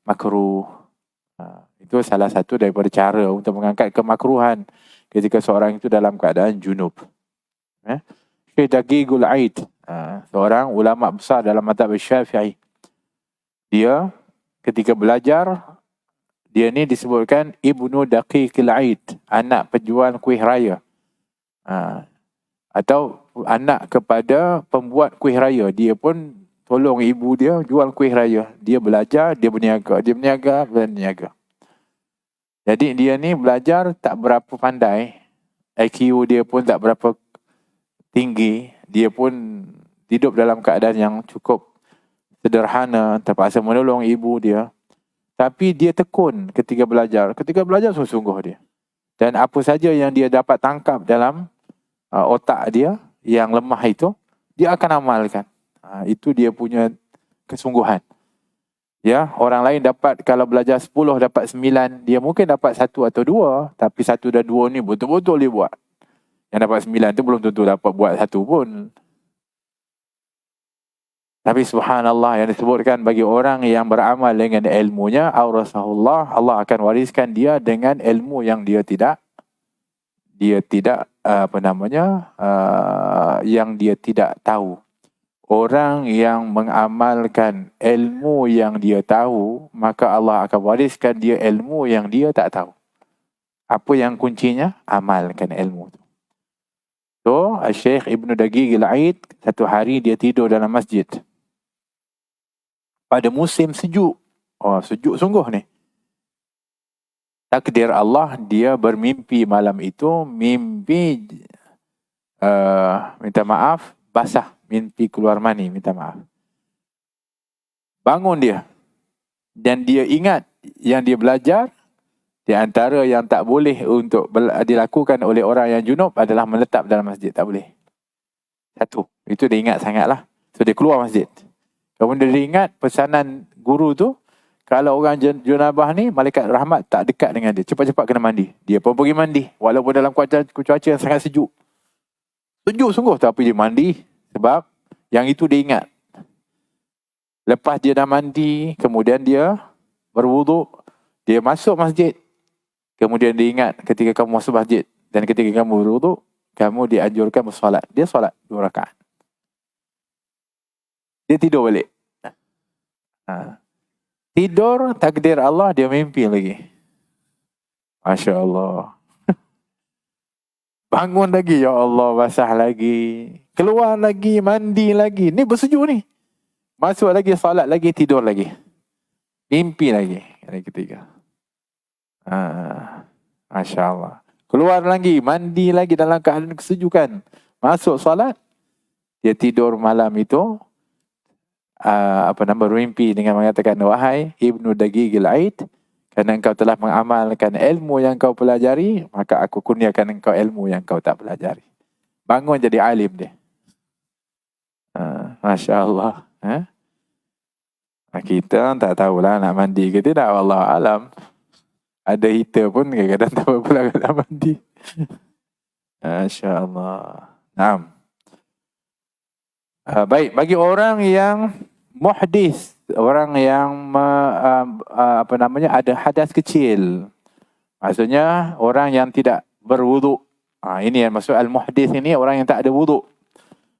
Speaker 1: makruh. Itu salah satu daripada cara untuk mengangkat kemakruhan ketika seorang itu dalam keadaan junub. Syekh Daqiqul Aid, seorang ulama besar dalam mazhab Syafi'i. Dia ketika belajar, dia ni disebutkan Ibnu Daqiqul Aid, anak penjual kuih raya. Atau anak kepada pembuat kuih raya. Dia pun tolong ibu dia jual kuih raya. Dia belajar, dia berniaga. Dia berniaga. Jadi dia ni belajar tak berapa pandai. IQ dia pun tak berapa tinggi. Dia pun hidup dalam keadaan yang cukup sederhana. Terpaksa menolong ibu dia. Tapi dia tekun ketika belajar. Ketika belajar sungguh-sungguh dia. Dan apa saja yang dia dapat tangkap dalam otak dia yang lemah itu, dia akan amalkan. Itu dia punya kesungguhan. Ya, orang lain dapat, kalau belajar 10 dapat 9, dia mungkin dapat 1 atau 2, tapi 1 dan 2 ni betul-betul dia buat. Yang dapat 9 tu belum tentu dapat buat 1 pun. Tapi subhanallah, yang disebutkan bagi orang yang beramal dengan ilmunya, aurasahullah, Allah akan wariskan dia dengan ilmu yang dia tidak yang dia tidak tahu. Orang yang mengamalkan ilmu yang dia tahu, maka Allah akan wariskan dia ilmu yang dia tak tahu. Apa yang kuncinya? Amalkan ilmu tu. So, Syekh Ibnu Daqiqul Aid, satu hari dia tidur dalam masjid. pada musim sejuk. Oh, sejuk sungguh ni. Takdir Allah, dia bermimpi malam itu, mimpi minta maaf, basah, mimpi keluar mani, minta maaf. Bangun dia. Dan dia ingat yang dia belajar, di antara yang tak boleh untuk dilakukan oleh orang yang junub adalah meletak dalam masjid. Tak boleh. Satu. Itu dia ingat sangatlah. So dia keluar masjid. Kemudian dia ingat pesanan guru tu, kalau orang junabah ni, malaikat rahmat tak dekat dengan dia. Cepat-cepat kena mandi. Dia pun pergi mandi. Walaupun dalam cuaca yang sangat sejuk. Sejuk sungguh, tapi dia mandi. Sebab yang itu dia ingat. Lepas dia dah mandi, kemudian dia berwuduk. Dia masuk masjid. Kemudian dia ingat ketika kamu masuk masjid. Dan ketika kamu berwuduk, kamu dianjurkan bersolat. Dia solat 2 rakaat. Dia tidur balik. Tidur, takdir Allah, dia mimpi lagi. Masya Allah. Bangun lagi, ya Allah, basah lagi. Keluar lagi, mandi lagi. Ni bersejuk ni. Masuk lagi, solat lagi, tidur lagi. Mimpi lagi. Yang ketiga. Masya Allah. Keluar lagi, mandi lagi dalam keadaan kesejukan. Masuk solat. Dia tidur malam itu. Bermimpi dengan mengatakan, wahai Ibnu Daqiqil Aid, kerana engkau telah mengamalkan ilmu yang kau pelajari, maka aku kurniakan engkau ilmu yang kau tak pelajari. Bangun jadi alim dia. Masya Allah. Kita tak tahulah nak mandi ke tidak. Wallahu alam. Ada heater pun kadang-kadang tak apa pula nak mandi. Masya Allah. Naam. Baik, bagi orang yang muhdis, orang yang ada hadas kecil, maksudnya orang yang tidak berwuduk. Ini yang maksud al-muhdis ini, orang yang tak ada wuduk.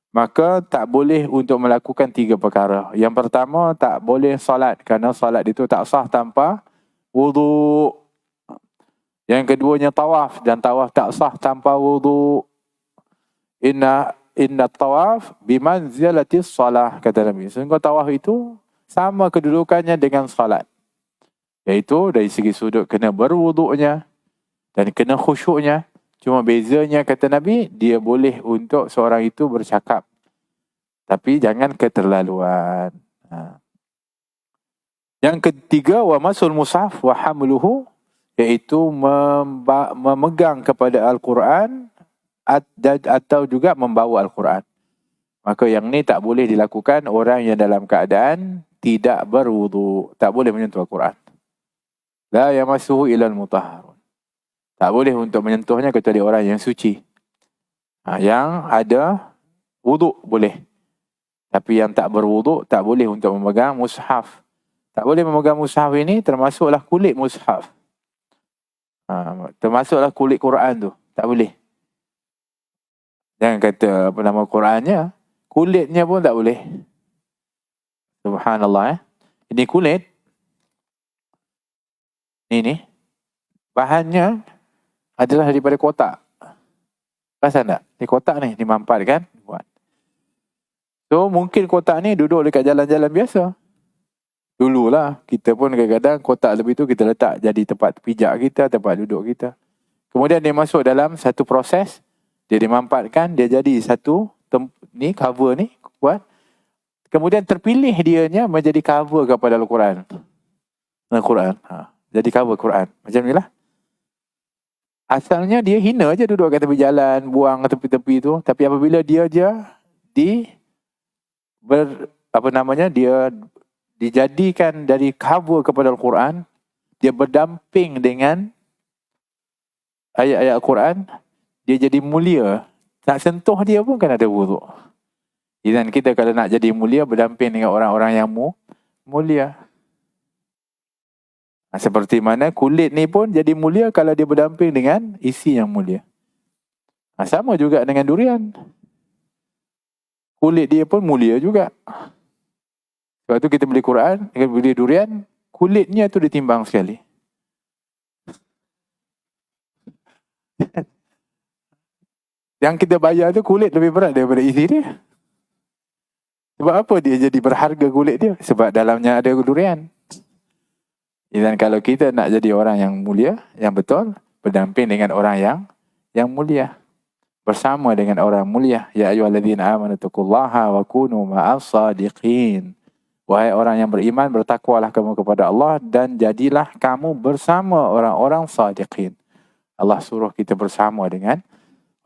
Speaker 1: Maka tak boleh untuk melakukan 3 perkara. Yang pertama, tak boleh solat, kerana solat itu tak sah tanpa wuduk. Yang keduanya tawaf, dan tawaf tak sah tanpa wuduk. Inna tawaf bimanzilatis salah, kata Nabi. Sehingga tawaf itu sama kedudukannya dengan salat. Iaitu dari segi sudut kena berwuduknya dan kena khusyuknya. Cuma bezanya, kata Nabi, dia boleh untuk seorang itu bercakap. Tapi jangan keterlaluan. Yang ketiga, wa masul mushaf wa hamluhu, iaitu memegang kepada Al-Quran atau juga membawa Al-Quran. Maka yang ni tak boleh dilakukan orang yang dalam keadaan tidak berwuduk. Tak boleh menyentuh Al-Quran. La yamassuhu ilal mutahharun. Tak boleh untuk menyentuhnya kecuali orang yang suci. Yang ada wuduk boleh. Tapi yang tak berwuduk tak boleh untuk memegang mushaf. Tak boleh memegang mushaf ini termasuklah kulit mushaf. Termasuklah kulit Quran tu. Tak boleh. Jangan kata Qurannya. Kulitnya pun tak boleh. Subhanallah. Ini kulit. Ini. Bahannya adalah daripada kotak. Perasan tak? Ini kotak ni. Dimampat kan? Buat. So mungkin kotak ni duduk dekat jalan-jalan biasa. Dululah. Kita pun kadang-kadang kotak lebih tu kita letak jadi tempat pijak kita, tempat duduk kita. Kemudian dia masuk dalam satu proses. Dia dimampatkan, dia jadi satu ni cover ni buat. Kemudian terpilih dianya menjadi cover kepada Al-Quran. Al-Quran. Jadi cover Quran. Macam inilah. Asalnya dia hina je duduk kat tepi jalan, buang kat tepi-tepi tu. Tapi apabila dia dijadikan dari cover kepada Al-Quran, dia berdamping dengan ayat-ayat Al-Quran, dia jadi mulia. Nak sentuh dia pun kan ada wuduk. Dan kita kalau nak jadi mulia, berdamping dengan orang-orang yang mulia. Seperti mana kulit ni pun jadi mulia kalau dia berdamping dengan isi yang mulia. Sama juga dengan durian. Kulit dia pun mulia juga. Sebab tu kita beli Quran, kita beli durian, kulitnya tu ditimbang sekali. Yang kita bayar tu kulit lebih berat daripada isi dia. Sebab apa dia jadi berharga kulit dia? Sebab dalamnya ada durian. Dan kalau kita nak jadi orang yang mulia, yang betul, berdamping dengan orang yang mulia. Bersama dengan orang mulia. Ya ayyuhalladzina amanu taqullaha wa kunu ma'as sadiqin. Wahai orang yang beriman, bertakwalah kamu kepada Allah dan jadilah kamu bersama orang-orang sadiqin. Allah suruh kita bersama dengan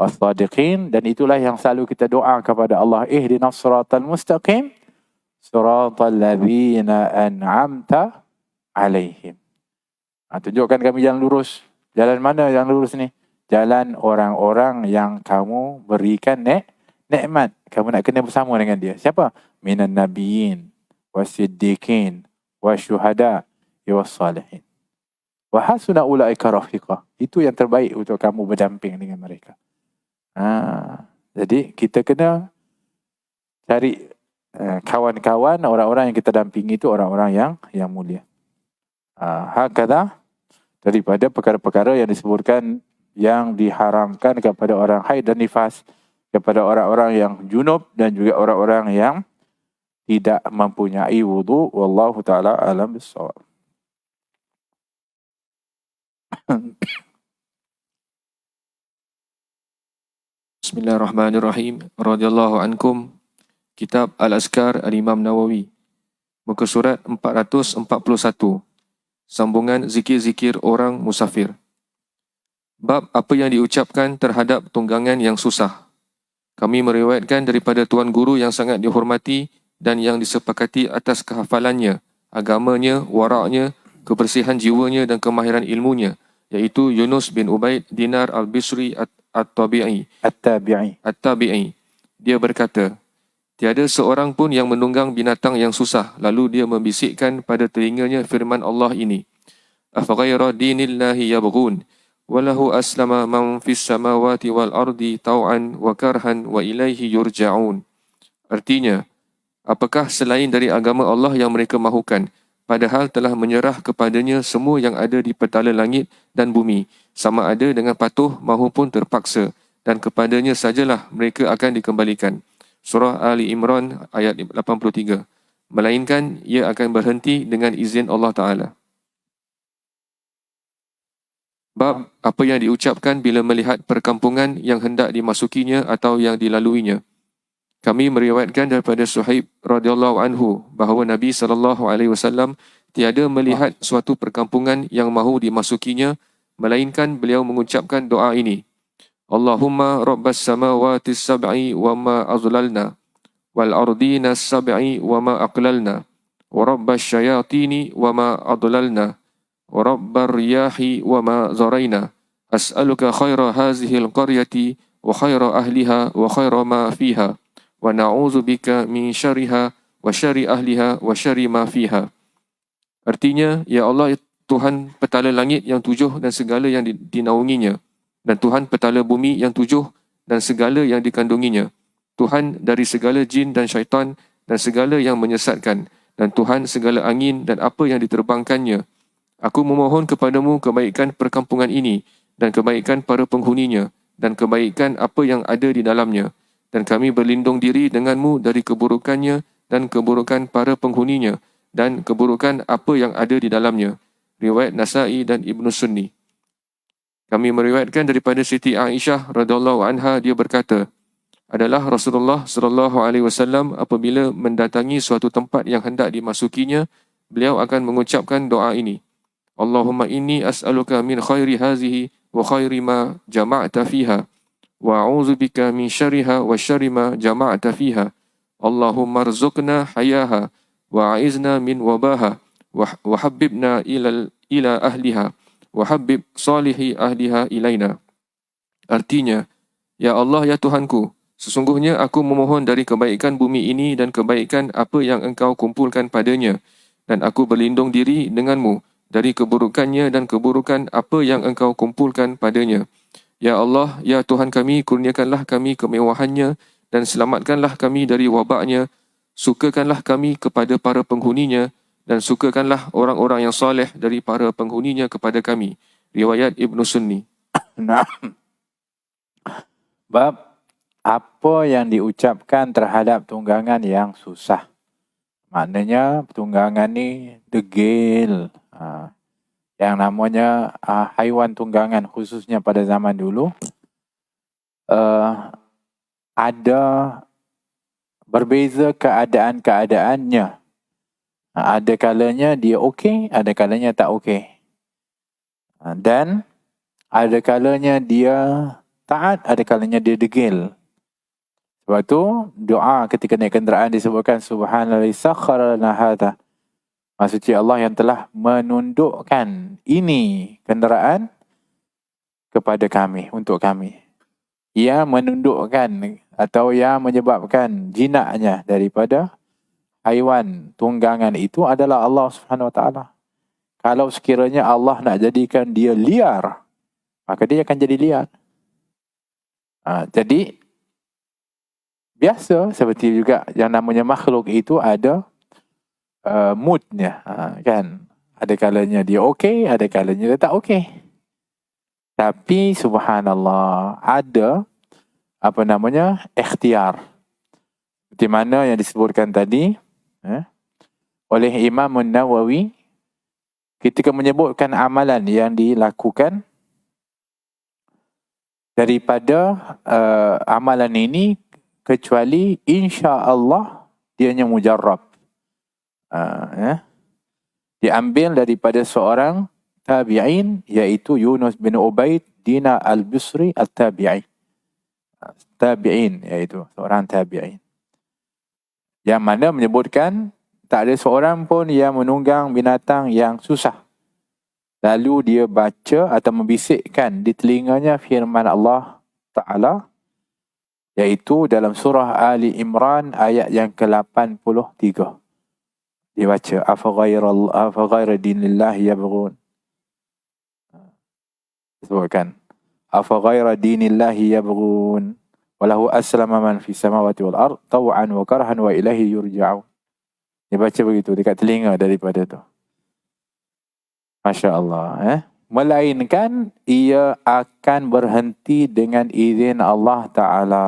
Speaker 1: as-sadiqin, dan itulah yang selalu kita doa kepada Allah, ihdinas siratal mustaqim siratal ladzina an'amta alaihim. Tunjukkan kami jalan lurus. Jalan mana yang lurus ni? Jalan orang-orang yang kamu berikan nikmat. Kamu nak kena bersama dengan dia. Siapa? Minan nabiyyin wasiddiqin wasyuhada wassalihin. Wa hasuna ulaika rafiqa. Itu yang terbaik untuk kamu berdamping dengan mereka. Jadi kita kena cari kawan-kawan, orang-orang yang kita dampingi itu orang-orang yang mulia. Hakadha, daripada perkara-perkara yang disebutkan yang diharamkan kepada orang haid dan nifas, kepada orang-orang yang junub dan juga orang-orang yang tidak mempunyai wudu. Wallahu ta'ala alam bissawab.
Speaker 3: Bismillahirrahmanirrahim. Radhiyallahu ankum. Kitab Al-Azkar Al-Imam Nawawi. Muka surat 441. Sambungan zikir-zikir orang musafir. Bab apa yang diucapkan terhadap tunggangan yang susah. Kami meriwayatkan daripada Tuan Guru yang sangat dihormati dan yang disepakati atas kehafalannya, agamanya, waraknya, kebersihan jiwanya dan kemahiran ilmunya, iaitu Yunus bin Ubaid Dinar Al-Bisri At-Tabi'i. Dia berkata, tiada seorang pun yang menunggang binatang yang susah, lalu dia membisikkan pada telinganya firman Allah ini, afghayra dinillahi yabghun walahu aslama man fis samawati wal ardi tau'an wa karhan wa ilaihi yurja'un. Artinya, apakah selain dari agama Allah yang mereka mahukan, padahal telah menyerah kepadanya semua yang ada di petala langit dan bumi, sama ada dengan patuh maupun terpaksa, dan kepadanya sajalah mereka akan dikembalikan. Surah Ali Imran ayat 83. Melainkan ia akan berhenti dengan izin Allah Ta'ala. Bab apa yang diucapkan bila melihat perkampungan yang hendak dimasukinya atau yang dilaluinya. Kami meriwayatkan daripada Suhaib radhiyallahu anhu bahawa Nabi SAW tiada melihat suatu perkampungan yang mahu dimasukinya, melainkan beliau mengucapkan doa ini, Allahumma rabbas samawati sab'i wa ma azlalna wal ardina sab'i wa ma aqlalna wa rabbas syayatini wa ma adlalna wa rabbar riyahi wa ma zaraina as'aluka khaira hazihi al-qaryati wa khaira ahliha wa khaira ma fiha wa na'udzu bika min syarriha wa syarri ahliha wa syarri ma fiha. Artinya, ya Allah, Tuhan petala langit yang 7 dan segala yang dinaunginya, dan Tuhan petala bumi yang 7 dan segala yang dikandunginya, Tuhan dari segala jin dan syaitan dan segala yang menyesatkan, dan Tuhan segala angin dan apa yang diterbangkannya. Aku memohon kepadamu kebaikan perkampungan ini dan kebaikan para penghuninya dan kebaikan apa yang ada di dalamnya, dan kami berlindung diri denganmu dari keburukannya dan keburukan para penghuninya dan keburukan apa yang ada di dalamnya. Riwayat Nasa'i dan Ibnu Sunni. Kami meriwayatkan daripada Siti Aisyah radhiyallahu anha, dia berkata, adalah Rasulullah sallallahu alaihi wasallam apabila mendatangi suatu tempat yang hendak dimasukinya, beliau akan mengucapkan doa ini, Allahumma inni as'aluka min khairi hazihi wa khairi ma jama'ta fiha wa a'udzu bika min syarriha wa syarri ma jama'ta fiha. Allahumma rzuqna hayaha wa a'izna min wabaha wa habbibna ila ahliha wa habbib salihi ahliha ilaina. Artinya, ya Allah, ya Tuhanku, sesungguhnya aku memohon dari kebaikan bumi ini dan kebaikan apa yang engkau kumpulkan padanya, dan aku berlindung diri denganmu dari keburukannya dan keburukan apa yang engkau kumpulkan padanya. Ya Allah, ya Tuhan kami, kurniakanlah kami kemewahannya dan selamatkanlah kami dari wabaknya. Sukakanlah kami kepada para penghuninya dan sukakanlah orang-orang yang soleh dari para penghuninya kepada kami. Riwayat Ibnu Sunni.
Speaker 1: Nah, bab apa yang diucapkan terhadap tunggangan yang susah. Maknanya tunggangan ni degil. Yang namanya haiwan tunggangan khususnya pada zaman dulu ada berbeza keadaan-keadaannya. Ada kalanya dia okey, ada kalanya tak okey. Dan ada kalanya dia taat, ada kalanya dia degil. Sebab tu doa ketika naik kenderaan disebutkan subhanallazi sakhkhara lana hadza. Maksudnya Allah yang telah menundukkan ini kenderaan kepada kami, untuk kami. Ia menundukkan atau yang menyebabkan jinaknya daripada haiwan tunggangan itu adalah Allah Subhanahu Wa Taala. Kalau sekiranya Allah nak jadikan dia liar, maka dia akan jadi liar. Jadi biasa seperti juga yang namanya makhluk itu ada moodnya, kan? Ada kalanya dia okey, ada kalanya dia tak okey. Tapi subhanallah ada ikhtiar. Seperti mana yang disebutkan tadi oleh Imam Nawawi ketika menyebutkan amalan yang dilakukan daripada amalan ini kecuali insya-Allah dianya mujarrab. Diambil daripada seorang tabi'in iaitu Yunus bin Ubaid Dina al-Busri al-Tabi'i. Tabi'in iaitu seorang tabi'in. Yang mana menyebutkan tak ada seorang pun yang menunggang binatang yang susah. Lalu dia baca atau membisikkan di telinganya firman Allah Ta'ala iaitu dalam surah Ali Imran ayat yang ke-83. Dia baca afa ghaira dinillahi yabghun. Sebutkan afa ghaira dinillahi yabghun walahu aslama man fi samawati wal ard taw'an wa karhan wa ilaihi yurja'un. Dia baca begitu dekat telinga daripada tu. Masya-Allah, melainkan ia akan berhenti dengan izin Allah Ta'ala.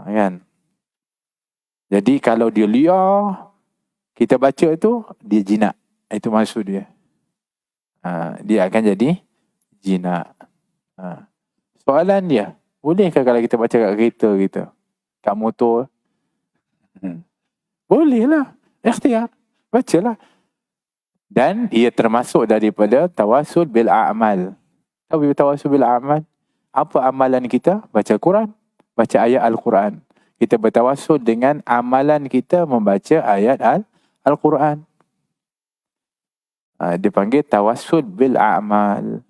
Speaker 1: Kan? Jadi kalau dia liar, kita baca tu, dia jinak. Itu maksud dia. Dia akan jadi jinak. Soalan dia, bolehkah kalau kita baca kat kereta kita? Kat motor? Bolehlah. Ikhtiar. Bacalah. Dan ia termasuk daripada tawasul bil a'mal. Tahu tawasul bil a'mal? Apa amalan kita? Baca Quran. Baca ayat Al-Quran. Kita bertawasul dengan amalan kita membaca ayat Al-Quran. Dia panggil tawasul bil a'mal.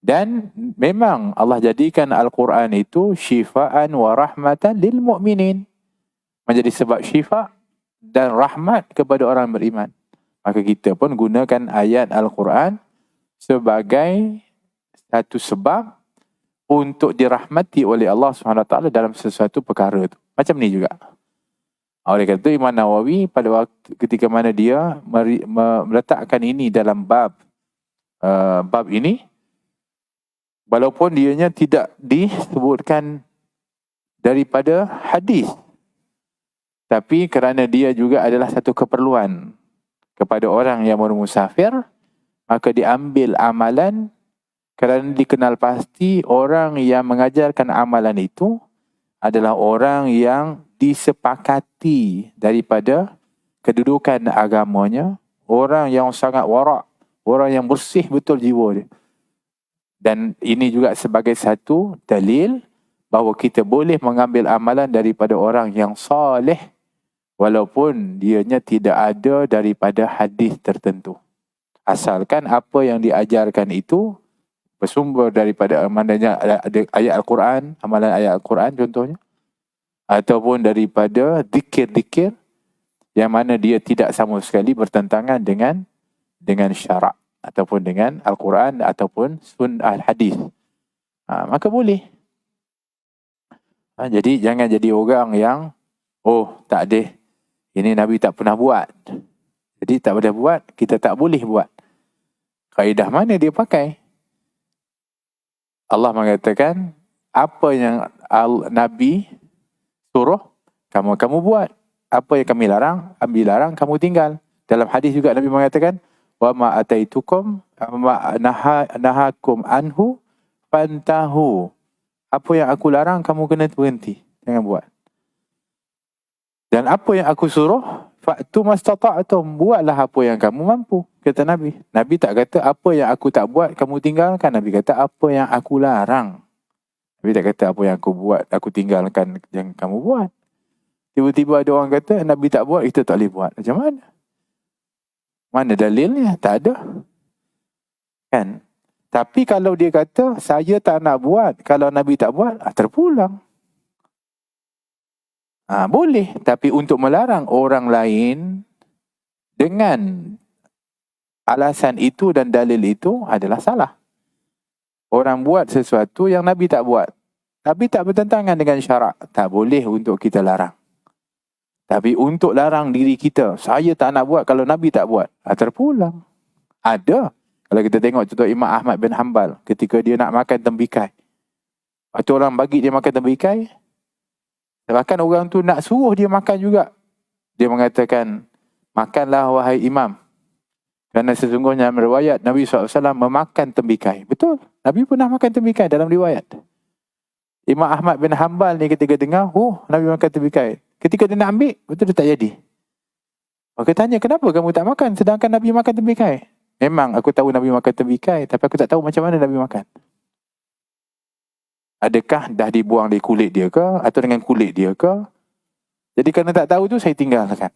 Speaker 1: Dan memang Allah jadikan Al-Quran itu syifaan wa rahmatan lil mu'minin. Menjadi sebab syifa dan rahmat kepada orang beriman. Maka kita pun gunakan ayat Al-Quran sebagai satu sebab untuk dirahmati oleh Allah SWT dalam sesuatu perkara itu. Macam ni juga. Oleh kerana itu Imam Nawawi pada waktu ketika mana dia meletakkan ini dalam bab ini, walaupun dianya tidak disebutkan daripada hadis, tapi kerana dia juga adalah satu keperluan kepada orang yang bermusafir, maka diambil amalan kerana dikenal pasti orang yang mengajarkan amalan itu adalah orang yang disepakati daripada kedudukan agamanya, orang yang sangat warak, orang yang bersih betul jiwa dia. Dan ini juga sebagai satu dalil bahawa kita boleh mengambil amalan daripada orang yang soleh walaupun dianya tidak ada daripada hadis tertentu. Asalkan apa yang diajarkan itu bersumber daripada maknanya ada ayat Al-Quran, amalan ayat Al-Quran contohnya, ataupun daripada zikir-zikir yang mana dia tidak sama sekali bertentangan dengan syarak ataupun dengan Al-Quran ataupun sunnah hadis. Maka boleh. Jadi jangan jadi orang yang tak ada, ini Nabi tak pernah buat, jadi tak pernah buat, kita tak boleh buat. Kaedah mana dia pakai? Allah mengatakan apa yang Nabi suruh, kamu buat. Apa yang kami larang, kamu tinggal. Dalam hadis juga Nabi mengatakan, wa ma ataitukum ma nahakum anhu fantahu. Apa yang aku larang, kamu kena berhenti. Jangan buat. Dan apa yang aku suruh, fa'tu mastata'tum. Buatlah apa yang kamu mampu, kata Nabi. Nabi tak kata apa yang aku tak buat, kamu tinggalkan. Nabi kata apa yang aku larang. Nabi tak kata apa yang aku buat, aku tinggalkan yang kamu buat. Tiba-tiba ada orang kata Nabi tak buat, kita tak boleh buat. Macam mana? Mana dalilnya? Tak ada. Kan? Tapi kalau dia kata saya tak nak buat, kalau Nabi tak buat, terpulang. Boleh. Tapi untuk melarang orang lain dengan alasan itu dan dalil itu adalah salah. Orang buat sesuatu yang Nabi tak buat, tapi tak bertentangan dengan syarak, tak boleh untuk kita larang. Tapi untuk larang diri kita, saya tak nak buat kalau Nabi tak buat, terpulang. Ada. Kalau kita tengok contoh Imam Ahmad bin Hanbal, ketika dia nak makan tembikai, waktu orang bagi dia makan tembikai, bahkan orang tu nak suruh dia makan juga. Dia mengatakan, makanlah wahai imam. Kerana sesungguhnya riwayat Nabi SAW memakan tembikai. Betul. Nabi pernah makan tembikai dalam riwayat. Imam Ahmad bin Hanbal ni ketika dengar, Nabi makan tembikai. Ketika dia nak ambil, betul dia tak jadi. Maka tanya, kenapa kamu tak makan sedangkan Nabi makan tembikai? Memang aku tahu Nabi makan tembikai, tapi aku tak tahu macam mana Nabi makan. Adakah dah dibuang dari kulit dia ke, atau dengan kulit dia ke? Jadi kerana tak tahu tu, saya tinggalkan.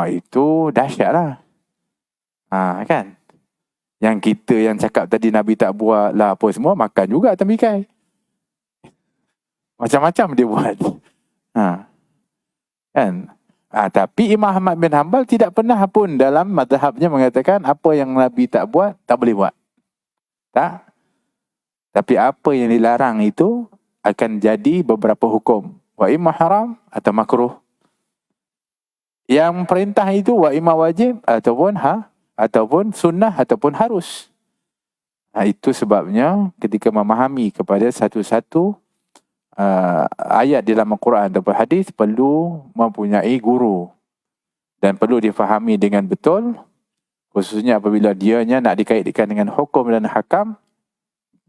Speaker 1: Itu dahsyat lah. Kan? Yang kita yang cakap tadi Nabi tak buat lah apa semua, makan juga tembikai. Macam-macam dia buat. Kan? Tapi Imam Ahmad bin Hanbal tidak pernah pun dalam mazhabnya mengatakan apa yang Nabi tak buat, tak boleh buat. Tak. Tapi apa yang dilarang itu akan jadi beberapa hukum. Wa imma haram atau makruh. Yang perintah itu wa imma wajib ataupun sunnah ataupun harus. Itu sebabnya ketika memahami kepada satu-satu ayat di dalam Al-Quran atau hadis perlu mempunyai guru dan perlu difahami dengan betul, khususnya apabila dianya nak dikaitkan dengan hukum dan hakam,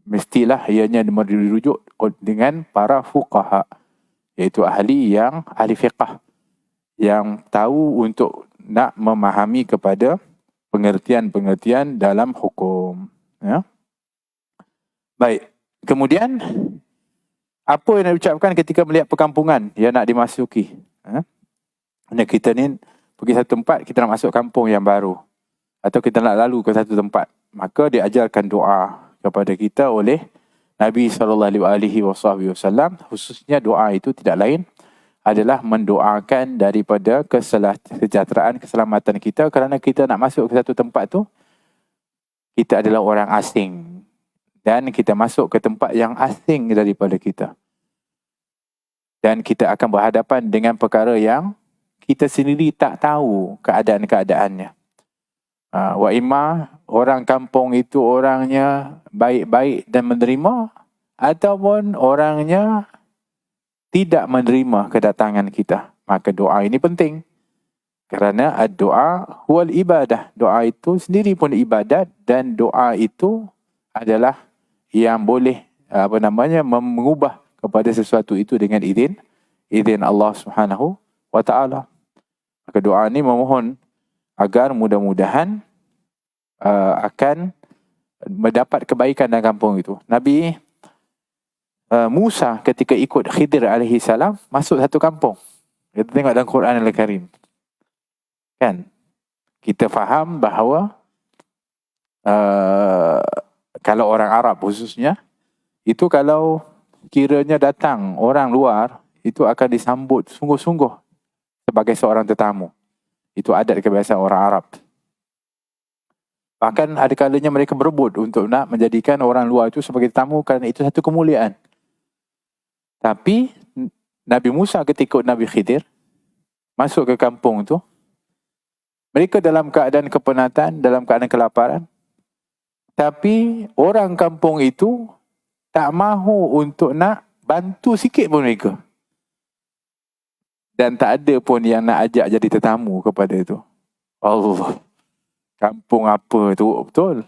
Speaker 1: mestilah ianya dirujuk dengan para fuqaha, iaitu ahli fiqh yang tahu untuk nak memahami kepada pengertian-pengertian dalam hukum. Ya. Baik, kemudian apa yang diucapkan ketika melihat perkampungan yang nak dimasuki? Kita ni pergi satu tempat, kita nak masuk kampung yang baru. Atau kita nak lalu ke satu tempat. Maka diajarkan doa kepada kita oleh Nabi SAW. Khususnya doa itu tidak lain adalah mendoakan daripada kesejahteraan, keselamatan kita. Kerana kita nak masuk ke satu tempat tu, kita adalah orang asing. Dan kita masuk ke tempat yang asing daripada kita. Dan kita akan berhadapan dengan perkara yang kita sendiri tak tahu keadaan-keadaannya. Wa imma orang kampung itu orangnya baik-baik dan menerima, ataupun orangnya tidak menerima kedatangan kita. Maka doa ini penting. Kerana doa huwal ibadah. Doa itu sendiri pun ibadat, dan doa itu adalah yang boleh mengubah kepada sesuatu itu dengan izin Allah Subhanahu wa taala. Maka doa ini memohon agar mudah-mudahan akan mendapat kebaikan dalam kampung itu. Nabi Musa ketika ikut Khidir alaihi salam masuk satu kampung. Kita tengok dalam Quran Al-Karim. Kan? Kita faham bahawa kalau orang Arab khususnya, itu kalau kiranya datang orang luar, itu akan disambut sungguh-sungguh sebagai seorang tetamu. Itu adat kebiasaan orang Arab. Bahkan ada kalanya mereka berebut untuk nak menjadikan orang luar itu sebagai tetamu kerana itu satu kemuliaan. Tapi Nabi Musa ketika Nabi Khidir masuk ke kampung tu, mereka dalam keadaan kepenatan, dalam keadaan kelaparan. Tapi orang kampung itu tak mahu untuk nak bantu sikit pun mereka. Dan tak ada pun yang nak ajak jadi tetamu kepada tu. Allah. Kampung apa tu betul.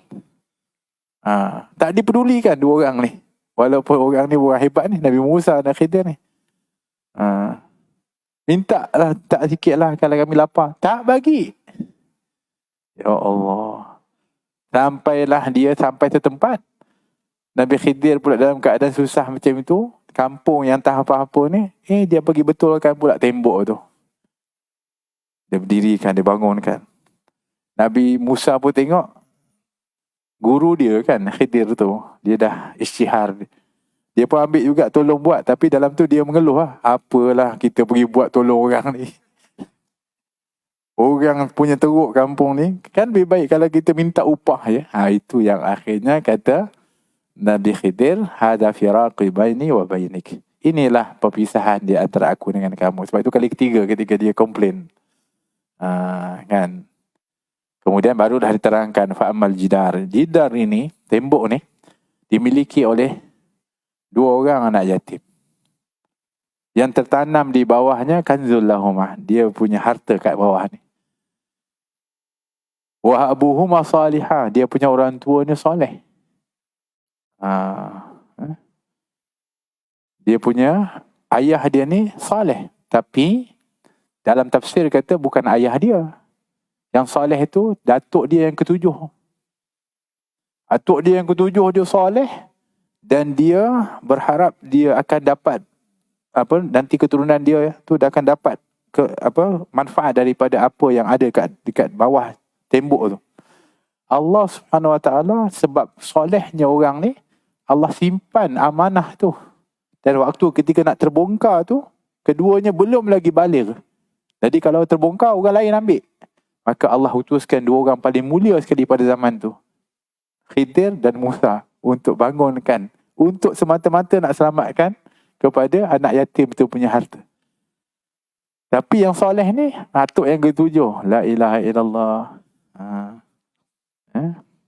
Speaker 1: Tak dipedulikan dua orang ni. Walaupun orang ni orang hebat ni, Nabi Musa dan Khidir ni. Minta lah, tak sikit lah kalau kami lapar. Tak bagi. Ya Allah. Sampailah dia sampai ke tempat. Nabi Khidir pula dalam keadaan susah macam itu. Kampung yang tak apa-apa ni, dia pergi betulkan pula tembok tu. Dia berdirikan, dia bangunkan. Nabi Musa pun tengok, guru dia kan, Khidir tu, dia dah isytihar. Dia pun ambil juga tolong buat, tapi dalam tu dia mengeluh lah. Apalah kita pergi buat tolong orang ni. Orang punya teruk kampung ni, kan lebih baik kalau kita minta upah ya. Itu yang akhirnya kata Nabi Khidir, hada firaqi baini wa bainik. Inilah perpisahan di antara aku dengan kamu. Sebab itu kali ketiga ketika dia komplain. Kan. Kemudian barulah diterangkan fa'amal jidar. Jidar ini, tembok ni, dimiliki oleh dua orang anak yatim. Yang tertanam di bawahnya kanzul lahumah. Dia punya harta kat bawah ni. Wa abuhuma salihah. Dia punya orang tuanya soleh. Dia punya ayah dia ni saleh, tapi dalam tafsir kata bukan ayah dia. Yang saleh itu datuk dia yang ketujuh. Datuk dia yang ketujuh dia saleh, dan dia berharap dia akan dapat nanti keturunan dia tu dia akan dapat manfaat daripada apa yang ada dekat bawah tembok tu. Allah Subhanahu Wa Taala sebab solehnya orang ni, Allah simpan amanah tu. Dan waktu ketika nak terbongkar tu, keduanya belum lagi baligh. Jadi kalau terbongkar, orang lain ambil. Maka Allah utuskan dua orang paling mulia sekali pada zaman tu, Khidir dan Musa, untuk bangunkan. Untuk semata-mata nak selamatkan kepada anak yatim tu punya harta. Tapi yang soleh ni, atuk yang ketujuh. La ilaha illallah.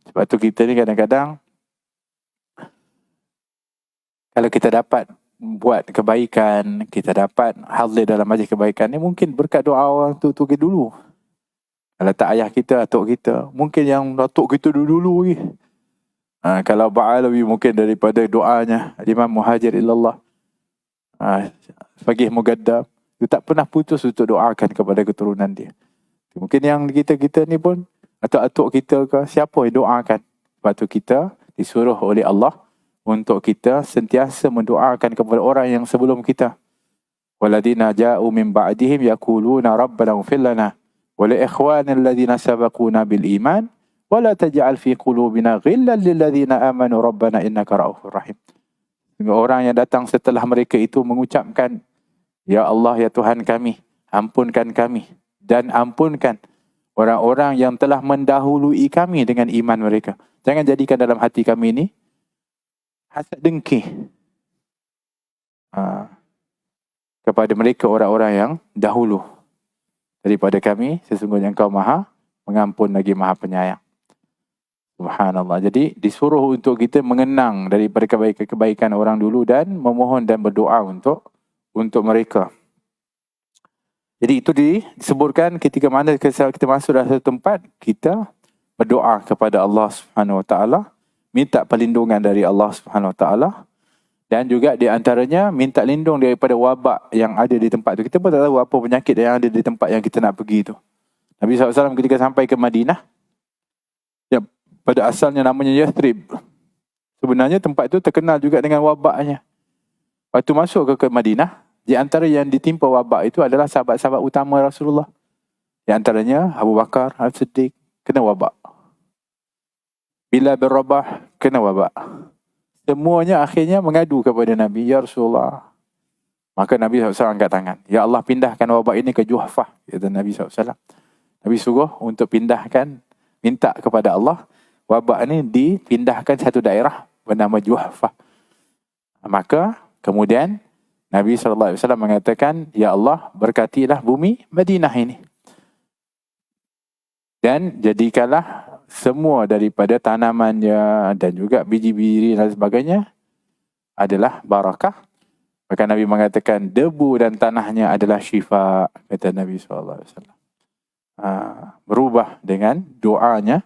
Speaker 1: Sebab tu kita ni kadang-kadang, kalau kita dapat buat kebaikan, kita dapat hadir dalam majlis kebaikan ni, mungkin berkat doa orang tu dulu. Kalau tak ayah kita, atuk kita, mungkin yang atuk kita dulu lagi. Kalau Ba'alawi mungkin daripada doanya Imam Muhajir ilallah, Faqih Mugaddam, dia tak pernah putus untuk doakan kepada keturunan dia. Mungkin yang kita ni pun, atau atuk kita ke, siapa yang doakan. Sebab tu kita disuruh oleh Allah untuk kita sentiasa mendoakan kepada orang yang sebelum kita. Waladina ja'u min ba'dihim yaquluna rabbana ighfir lana wa li ikhwanina alladhina sabaquna bil iman wa la taj'al fi qulubina ghillan lil ladzina amanu rabbana innaka ra'ufur rahim. Orang yang datang setelah mereka itu mengucapkan, ya Allah, ya Tuhan kami, ampunkan kami dan ampunkan orang-orang yang telah mendahului kami dengan iman mereka. Jangan jadikan dalam hati kami ini hasad dengki kepada mereka orang-orang yang dahulu daripada kami. Sesungguhnya Engkau Maha Mengampun lagi Maha Penyayang. Subhanallah. Jadi disuruh untuk kita mengenang daripada kebaikan-kebaikan orang dulu dan memohon dan berdoa untuk mereka. Jadi itu disebutkan ketika mana kita masuk dalam satu tempat, kita berdoa kepada Allah Subhanahu Wa Taala, minta perlindungan dari Allah Subhanahu Wa Taala, dan juga di antaranya minta lindung daripada wabak yang ada di tempat tu. Kita pun tak tahu apa penyakit yang ada di tempat yang kita nak pergi tu. Nabi SAW ketika sampai ke Madinah, yang pada asalnya namanya Yathrib, sebenarnya tempat itu terkenal juga dengan wabaknya. Waktu masuk ke Madinah, di antara yang ditimpa wabak itu adalah sahabat-sahabat utama Rasulullah. Di antaranya Abu Bakar As-Siddiq kena wabak. Bilal bin Rabah kena wabak. Semuanya akhirnya mengadu kepada Nabi, ya Rasulullah. Maka Nabi SAW angkat tangan, ya Allah, pindahkan wabak ini ke Juhfah, kata Nabi SAW. Nabi suruh untuk pindahkan, minta kepada Allah, wabak ini dipindahkan satu daerah bernama Juhfah. Maka kemudian Nabi SAW mengatakan, ya Allah, berkatilah bumi Madinah ini. Dan jadikanlah semua daripada tanamannya dan juga biji-biji dan sebagainya adalah barakah. Maka Nabi mengatakan debu dan tanahnya adalah syifa, kata Nabi SAW. Berubah dengan doanya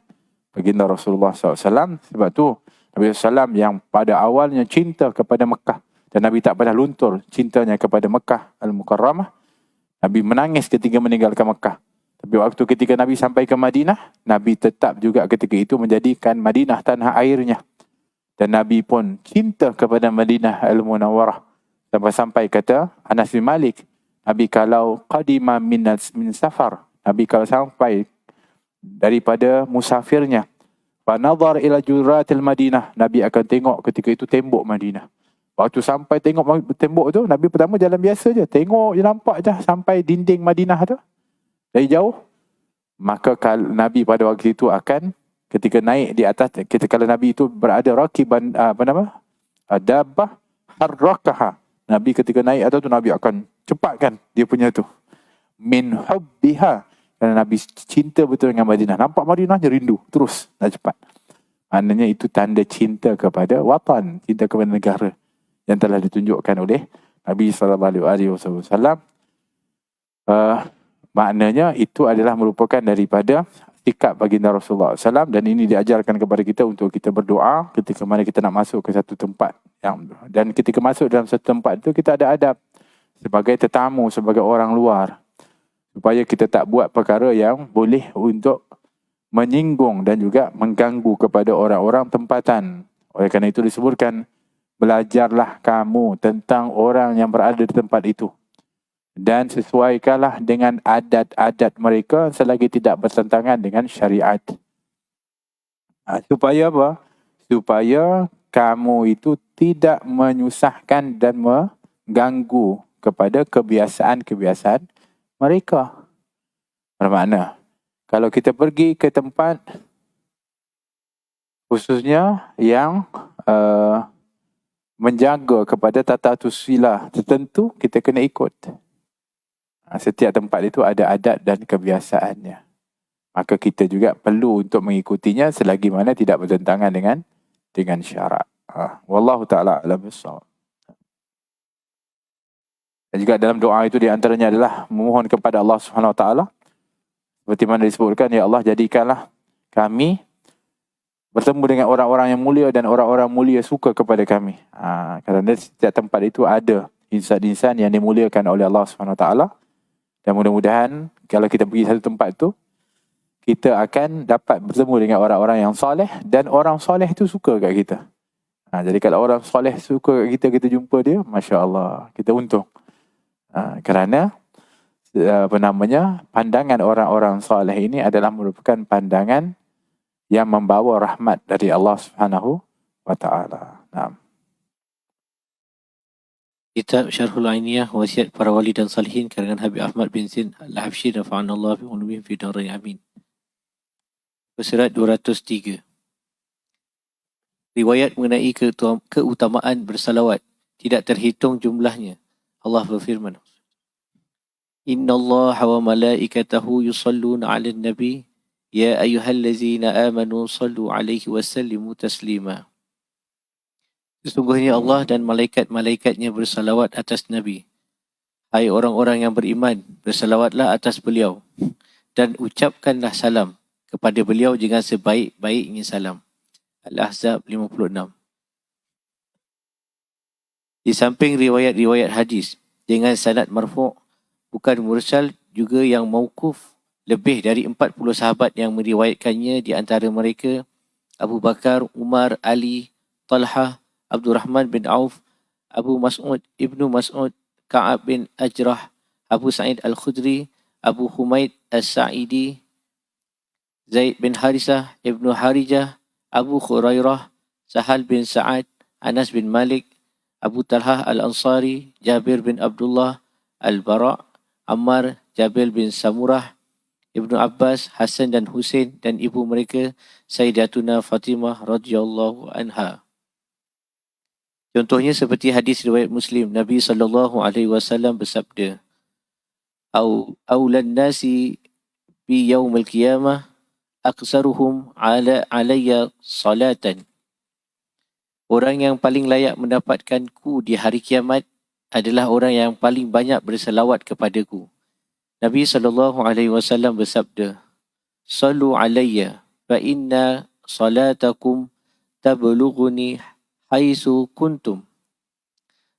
Speaker 1: baginda Rasulullah SAW. Sebab tu Nabi SAW yang pada awalnya cinta kepada Mekah, dan Nabi tak pernah luntur cintanya kepada Mekah Al-Mukarramah. Nabi menangis ketika meninggalkan Mekah. Tapi waktu ketika Nabi sampai ke Madinah, Nabi tetap juga ketika itu menjadikan Madinah tanah airnya. Dan Nabi pun cinta kepada Madinah Al-Munawwarah. Sampai-sampai kata Anas bin Malik, Nabi kalau qadima min safar, Nabi kalau sampai daripada musafirnya, fa nazar ila juratil Madinah, Nabi akan tengok ketika itu tembok Madinah. Waktu sampai tengok tembok tu, Nabi pertama jalan biasa je, tengok je, nampak je sampai dinding Madinah tu dari jauh. Maka kalau Nabi pada waktu itu akan, ketika naik di atas, kalau Nabi itu berada rakiban dabbah harrakaha, Nabi ketika naik atas tu, Nabi akan cepatkan dia punya tu, min hubbiha, kerana Nabi cinta betul dengan Madinah. Nampak Madinah je rindu, terus nak cepat. Maknanya itu tanda cinta kepada watan, cinta kepada negara yang telah ditunjukkan oleh Nabi SAW. Maknanya itu adalah merupakan daripada sikap baginda Rasulullah SAW, dan ini diajarkan kepada kita untuk kita berdoa ketika mana kita nak masuk ke satu tempat. Dan ketika masuk dalam satu tempat itu, kita ada adab sebagai tetamu, sebagai orang luar, supaya kita tak buat perkara yang boleh untuk menyinggung dan juga mengganggu kepada orang-orang tempatan. Oleh kerana itu disebutkan, belajarlah kamu tentang orang yang berada di tempat itu, dan sesuaikanlah dengan adat-adat mereka selagi tidak bertentangan dengan syariat. Supaya apa? Supaya kamu itu tidak menyusahkan dan mengganggu kepada kebiasaan-kebiasaan mereka. Bermakna, kalau kita pergi ke tempat khususnya yang menjaga kepada tata susila tertentu, kita kena ikut. Setiap tempat itu ada adat dan kebiasaannya. Maka kita juga perlu untuk mengikutinya selagi mana tidak bertentangan dengan syarak. Wallahu ta'ala a'lam bissawab. Dan juga dalam doa itu di antaranya adalah memohon kepada Allah Subhanahu Wa Taala, seperti mana disebutkan, ya Allah, jadikanlah kami bertemu dengan orang-orang yang mulia dan orang-orang mulia suka kepada kami. Kerana setiap tempat itu ada insan-insan yang dimuliakan oleh Allah Subhanahu Wa Taala. Dan mudah-mudahan kalau kita pergi satu tempat tu, kita akan dapat bertemu dengan orang-orang yang soleh, dan orang soleh itu suka kat kita. Jadi kalau orang soleh suka kat kita, kita jumpa dia, Masya Allah, kita untung. Kerana pandangan orang-orang soleh ini adalah merupakan pandangan yang membawa rahmat dari Allah Subhanahu Wa Taala.
Speaker 2: Kitab Syarhul Ainiyah, Wasiat Para Wali dan Salihin, karangan Habib Ahmad bin Zain Al-Habsyi, nafa'anallahu bi ulumihim fi darain amin. Surat 203. Riwayat mengenai keutamaan bersalawat tidak terhitung jumlahnya. Allah berfirman, Inna Allah wa malaikatahu yusalluna 'alan nabi ya ayyuhallazina amanu sallu 'alaihi wa sallimu taslima. Sesungguhnya Allah dan malaikat-malaikatnya bersalawat atas Nabi. Hai orang-orang yang beriman, bersalawatlah atas beliau dan ucapkanlah salam kepada beliau dengan sebaik-baiknya salam. Al-Ahzab 56. Di samping riwayat-riwayat hadis dengan sanad marfu', bukan mursal, juga yang mauquf, lebih dari 40 sahabat yang meriwayatkannya, di antara mereka Abu Bakar, Umar, Ali, Talha, Abdurrahman bin Auf, Abu Mas'ud, Ibnu Mas'ud, Ka'ab bin Ajrah, Abu Sa'id Al-Khudri, Abu Humaid As-Sa'idi, Zaid bin Harisah, Ibnu Harijah, Abu Khurairah, Sahal bin Sa'ad, Anas bin Malik, Abu Talhah Al-Ansari, Jabir bin Abdullah, Al-Bara', Ammar, Jabir bin Samurah, Ibnu Abbas, Hasan dan Husain, dan ibu mereka Sayyidatuna Fatimah radhiyallahu anha. Contohnya seperti hadis riwayat Muslim, Nabi SAW bersabda, Aulan nasi bi yaumil qiyamah aksaruhum alayya salatan. Orang yang paling layak mendapatkanku di hari kiamat adalah orang yang paling banyak berselawat kepadaku. Nabi SAW bersabda, Sallu alayya fa inna salatakum tablughuni haitsu kuntum.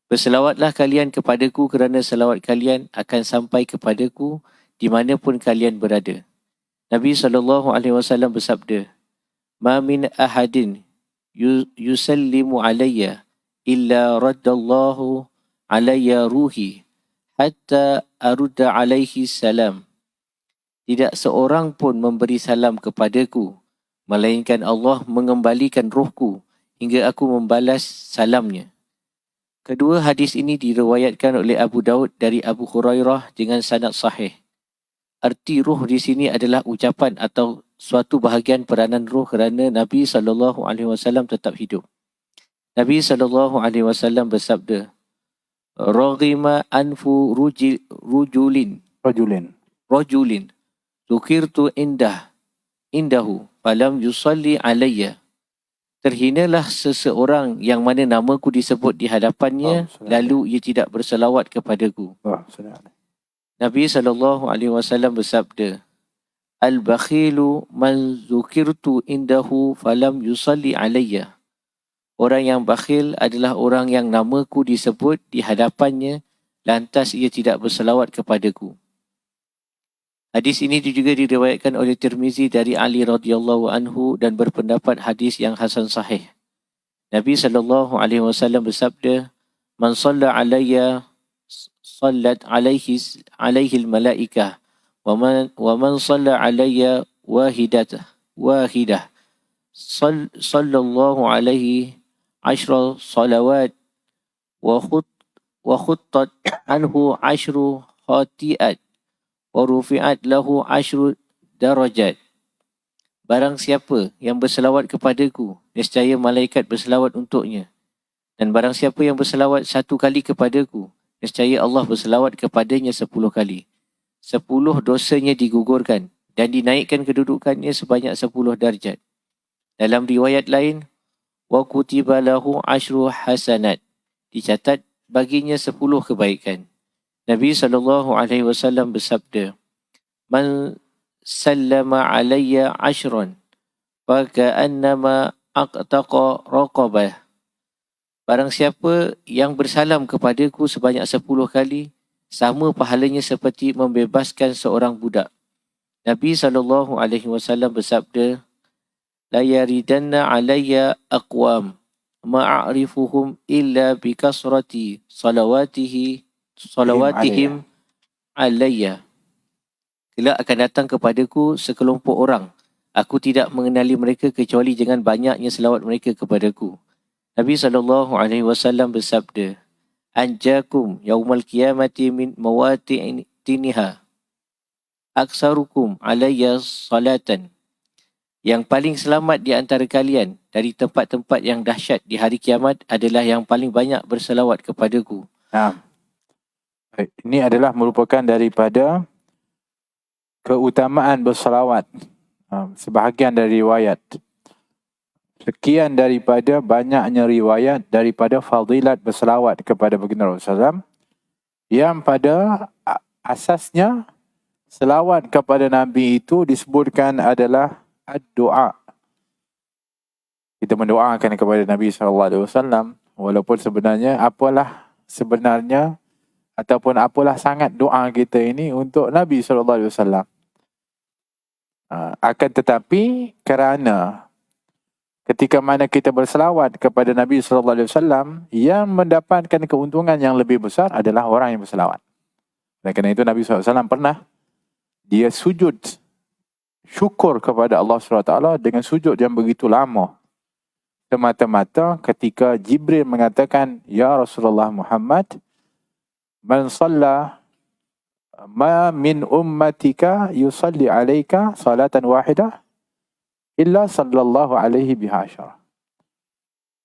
Speaker 2: Berselawatlah kalian kepadaku kerana selawat kalian akan sampai kepadaku di mana pun kalian berada. Nabi SAW bersabda, Ma min ahadin yusallimu alayya illa raddallahu alayya ruhi hatta arudda alaihi salam. Tidak seorang pun memberi salam kepadaku, melainkan Allah mengembalikan rohku hingga aku membalas salamnya. Kedua hadis ini diriwayatkan oleh Abu Daud dari Abu Hurairah dengan sanad sahih. Arti ruh di sini adalah ucapan atau suatu bahagian peranan roh kerana Nabi SAW tetap hidup. Nabi SAW bersabda, Raghima anfu rajulin Zukirtu indahu falam yusalli alayya. Terhinalah seseorang yang mana namaku disebut di hadapannya lalu ia tidak berselawat kepadaku. Nabi SAW bersabda, Al-bakhilu man zukirtu indahu falam yusalli alayya. Orang yang bakhil adalah orang yang namaku disebut di hadapannya lantas ia tidak berselawat kepadaku. Hadis ini juga diriwayatkan oleh Tirmizi dari Ali radhiyallahu anhu dan berpendapat hadis yang hasan sahih. Nabi SAW bersabda, Man shalla alayya sallat alaihi al-malaikah wa man shalla alayya wahidah sallallahu alaihi ashra salawat wa khuttat anhu ashru khati'at wa rufi'at lahu ashru darajat. Barang siapa yang berselawat kepadaku, nescaya malaikat berselawat untuknya. Dan barang siapa yang berselawat 1 kali kepadaku, nescaya Allah berselawat kepadanya 10 kali. 10 dosanya digugurkan dan dinaikkan kedudukannya sebanyak 10 darjat. Dalam riwayat lain, wa kutiba lahu ashru hasanat. Dicatat baginya 10 kebaikan. Nabi SAW bersabda, Man sallama alayya ashran, faka'annama aqtaqa raqabah. Barang siapa yang bersalam kepadaku sebanyak 10 kali, sama pahalanya seperti membebaskan seorang budak. Nabi SAW bersabda, La yaridanna alayya aqwam, ma'arifuhum illa bikasrati salawatihim alayya. Kelak akan datang kepadaku sekelompok orang. Aku tidak mengenali mereka kecuali dengan banyaknya selawat mereka kepadaku. Nabi SAW bersabda, Anjakum yaumal qiyamati min mawati'iniha aksarukum alayya salatan. Yang paling selamat di antara kalian dari tempat-tempat yang dahsyat di hari kiamat adalah yang paling banyak berselawat kepadaku.
Speaker 1: Ini adalah merupakan daripada keutamaan berselawat. Sebahagian dari riwayat. Sekian daripada banyaknya riwayat daripada fadilat berselawat kepada baginda Rasulullah SAW, yang pada asasnya selawat kepada Nabi itu disebutkan adalah ad-doa. Kita mendoakan kepada Nabi SAW, walaupun sebenarnya apalah sangat doa kita ini untuk Nabi SAW. Akan tetapi kerana ketika mana kita berselawat kepada Nabi SAW, yang mendapatkan keuntungan yang lebih besar adalah orang yang berselawat. Dan kerana itu Nabi SAW pernah dia sujud syukur kepada Allah SWT dengan sujud yang begitu lama. Semata-mata ketika Jibril mengatakan, Ya Rasulullah Muhammad, Man salla ma min ummatika yusalli alaika salatan wahidah illa sallallahu alaihi biha asyara.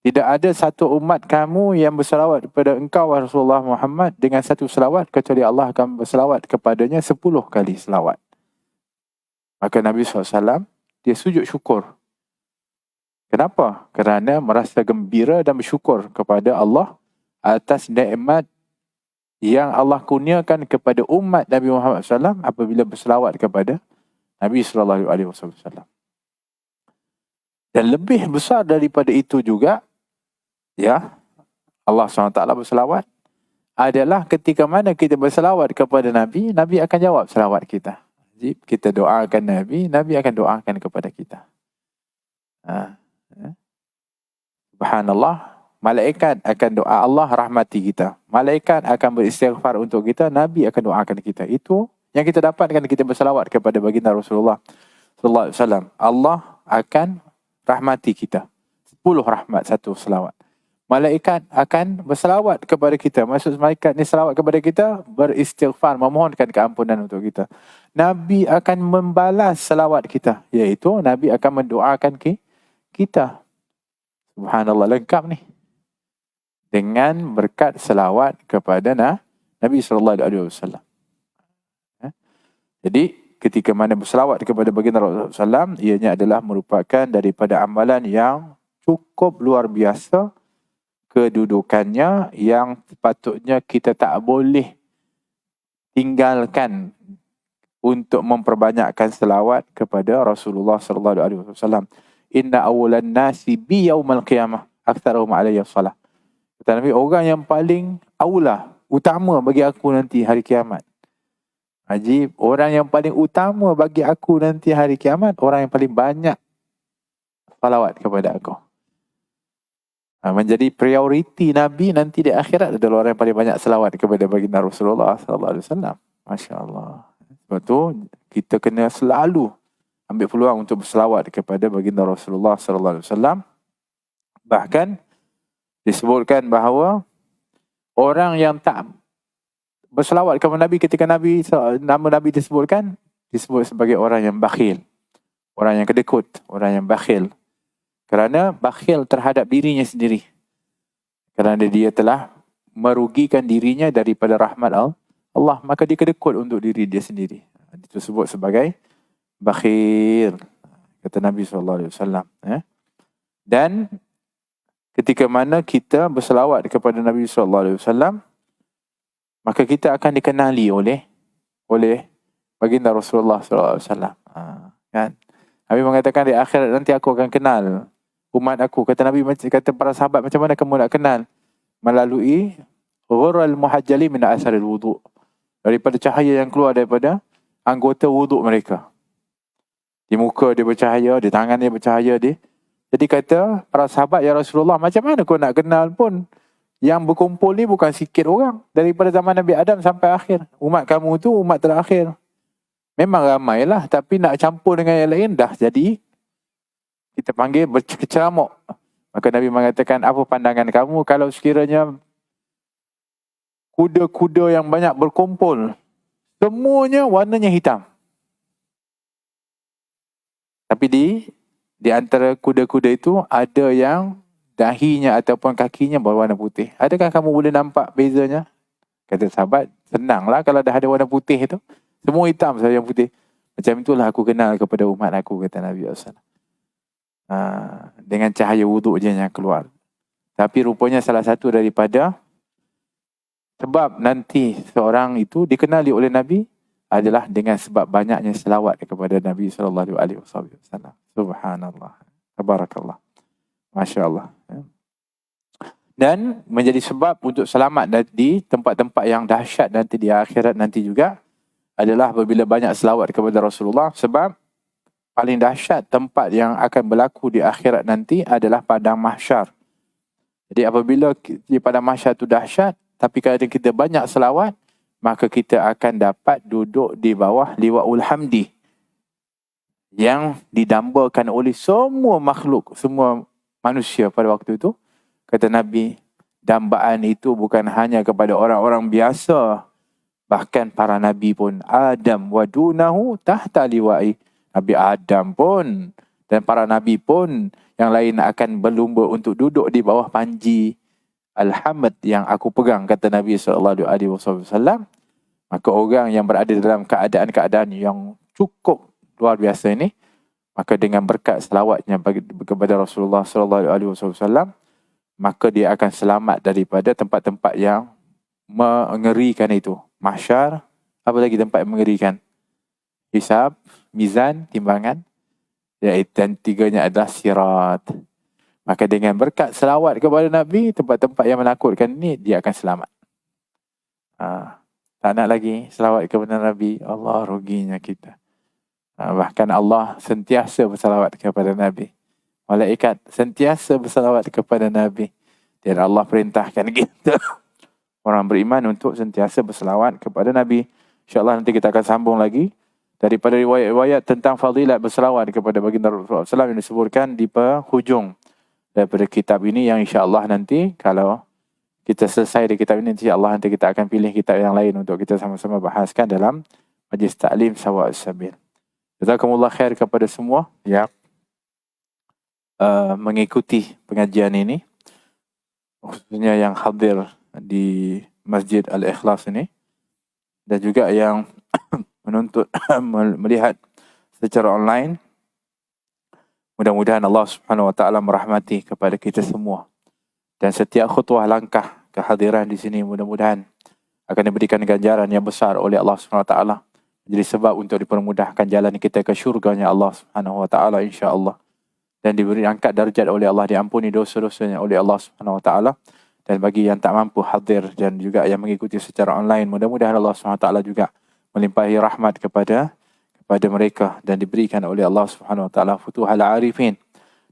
Speaker 1: Tidak ada satu umat kamu yang berselawat kepada engkau Rasulullah Muhammad dengan satu selawat kecuali Allah akan berselawat kepadanya 10 kali selawat. Maka Nabi SAW dia sujud syukur. Kenapa? Kerana merasa gembira dan bersyukur kepada Allah atas nikmat yang Allah kurniakan kepada umat Nabi Muhammad SAW apabila berselawat kepada Nabi SAW. Dan lebih besar daripada itu juga, ya, Allah SWT berselawat adalah ketika mana kita berselawat kepada Nabi, Nabi akan jawab selawat kita. Jadi kita doakan Nabi, Nabi akan doakan kepada kita. Subhanallah, malaikat akan doa Allah rahmati kita. Malaikat akan beristighfar untuk kita, Nabi akan doakan kita. Itu yang kita dapatkan kita berselawat kepada baginda Rasulullah sallallahu alaihi wasallam. Allah akan rahmati kita. 10 rahmat satu selawat. Malaikat akan berselawat kepada kita. Maksud malaikat ni selawat kepada kita, beristighfar, memohonkan keampunan untuk kita. Nabi akan membalas selawat kita, iaitu Nabi akan mendoakan kita. Subhanallah, lengkap ni. Dengan berkat selawat kepada Nabi SAW. Jadi, ketika mana berselawat kepada baginda Rasulullah SAW, ianya adalah merupakan daripada amalan yang cukup luar biasa kedudukannya, yang sepatutnya kita tak boleh tinggalkan untuk memperbanyakkan selawat kepada Rasulullah SAW. Inna awalan nasi bi yaumal qiyamah aktsaruhum alayya salah. Kata Nabi, orang yang paling aula, utama bagi aku nanti hari kiamat. Ajib, orang yang paling utama bagi aku nanti hari kiamat, orang yang paling banyak salawat kepada aku. Menjadi prioriti Nabi nanti di akhirat adalah orang yang paling banyak selawat kepada baginda Rasulullah SAW. Masya Allah. Sebab tu kita kena selalu ambil peluang untuk berselawat kepada baginda Rasulullah SAW. Bahkan disebutkan bahawa orang yang tak berselawat kepada Nabi ketika nama Nabi disebutkan, disebut sebagai orang yang bakhil, orang yang kedekut, orang yang bakhil. Kerana bakhil terhadap dirinya sendiri. Kerana dia telah merugikan dirinya daripada rahmat Allah, maka dia kedekut untuk diri dia sendiri. Itu disebut sebagai bakhil, kata Nabi SAW. Dan ketika mana kita berselawat kepada Nabi SAW, maka kita akan dikenali oleh baginda Rasulullah SAW. Kan? Nabi mengatakan di akhirat nanti aku akan kenal umat aku. Kata Nabi, kata para sahabat, macam mana kamu nak kenal? Melalui ghurral muhajjali min asaril wudu', daripada cahaya yang keluar daripada anggota wuduk mereka. Di muka dia bercahaya, di tangan dia bercahaya dia. Jadi kata para sahabat, ya Rasulullah, macam mana kau nak kenal pun? Yang berkumpul ni bukan sikit orang. Daripada zaman Nabi Adam sampai akhir. Umat kamu tu umat terakhir. Memang ramailah, tapi nak campur dengan yang lain dah jadi, kita panggil berkecamuk. Maka Nabi mengatakan, apa pandangan kamu kalau sekiranya kuda-kuda yang banyak berkumpul, semuanya warnanya hitam. Tapi di antara kuda-kuda itu ada yang dahinya ataupun kakinya berwarna putih. Adakah kamu boleh nampak bezanya? Kata sahabat, senanglah kalau dah ada warna putih itu. Semua hitam saja yang putih. Macam itulah aku kenal kepada umat aku, kata Nabi SAW. Dengan cahaya wuduk je yang keluar. Tapi rupanya salah satu daripada sebab nanti seorang itu dikenali oleh Nabi adalah dengan sebab banyaknya selawat kepada Nabi SAW. Subhanallah. Tabarakallah. Masya Allah. Dan menjadi sebab untuk selamat di tempat-tempat yang dahsyat nanti di akhirat nanti juga adalah apabila banyak selawat kepada Rasulullah. Sebab paling dahsyat tempat yang akan berlaku di akhirat nanti adalah padang mahsyar. Jadi apabila di padang mahsyar itu dahsyat, tapi kalau kita banyak selawat, maka kita akan dapat duduk di bawah liwa'ul hamdi yang didambakan oleh semua makhluk, semua manusia pada waktu itu. Kata Nabi, dambaan itu bukan hanya kepada orang-orang biasa, bahkan para Nabi pun. Adam wa dunahu tahta liwa'i. Nabi Adam pun dan para Nabi pun yang lain akan berlumba untuk duduk di bawah panji Al-Hamd yang aku pegang, kata Nabi SAW. Maka orang yang berada dalam keadaan-keadaan yang cukup luar biasa ini, maka dengan berkat selawatnya kepada Rasulullah sallallahu alaihi wasallam, maka dia akan selamat daripada tempat-tempat yang mengerikan itu. Mahsyar, apa lagi tempat yang mengerikan? Hisab, mizan, timbangan, dan tiganya adalah sirat. Maka dengan berkat selawat kepada Nabi, tempat-tempat yang menakutkan ini, dia akan selamat. Tak nak lagi selawat kepada Nabi, Allah ruginya kita. Bahkan Allah sentiasa berselawat kepada Nabi. Malaikat sentiasa berselawat kepada Nabi. Dan Allah perintahkan kita, orang beriman, untuk sentiasa berselawat kepada Nabi. InsyaAllah nanti kita akan sambung lagi daripada riwayat-riwayat tentang fadilat berselawat kepada baginda Rasulullah SAW yang disebutkan di penghujung daripada kitab ini, yang insyaAllah nanti kalau kita selesai di kitab ini, insyaAllah nanti kita akan pilih kitab yang lain untuk kita sama-sama bahaskan dalam Majlis Ta'lim Sawa'us Sabil. Jazakumullah khair kepada semua yang mengikuti pengajian ini, khususnya yang hadir di Masjid Al-Ikhlas ini, dan juga yang menuntut melihat secara online. Mudah-mudahan Allah Subhanahu Wa Taala merahmati kepada kita semua, dan setiap khutbah langkah kehadiran di sini mudah-mudahan akan diberikan ganjaran yang besar oleh Allah Subhanahu Wa Taala, menjadi sebab untuk dipermudahkan jalan kita ke syurganya Allah Subhanahu Wa Taala, insya-Allah, dan diberi angkat darjat oleh Allah, diampuni dosa-dosanya oleh Allah Subhanahu Wa Taala. Dan bagi yang tak mampu hadir dan juga yang mengikuti secara online, mudah-mudahan Allah Subhanahu Wa Taala juga melimpahi rahmat kepada mereka, dan diberikan oleh Allah Subhanahu Wa Taala futuhal arifin,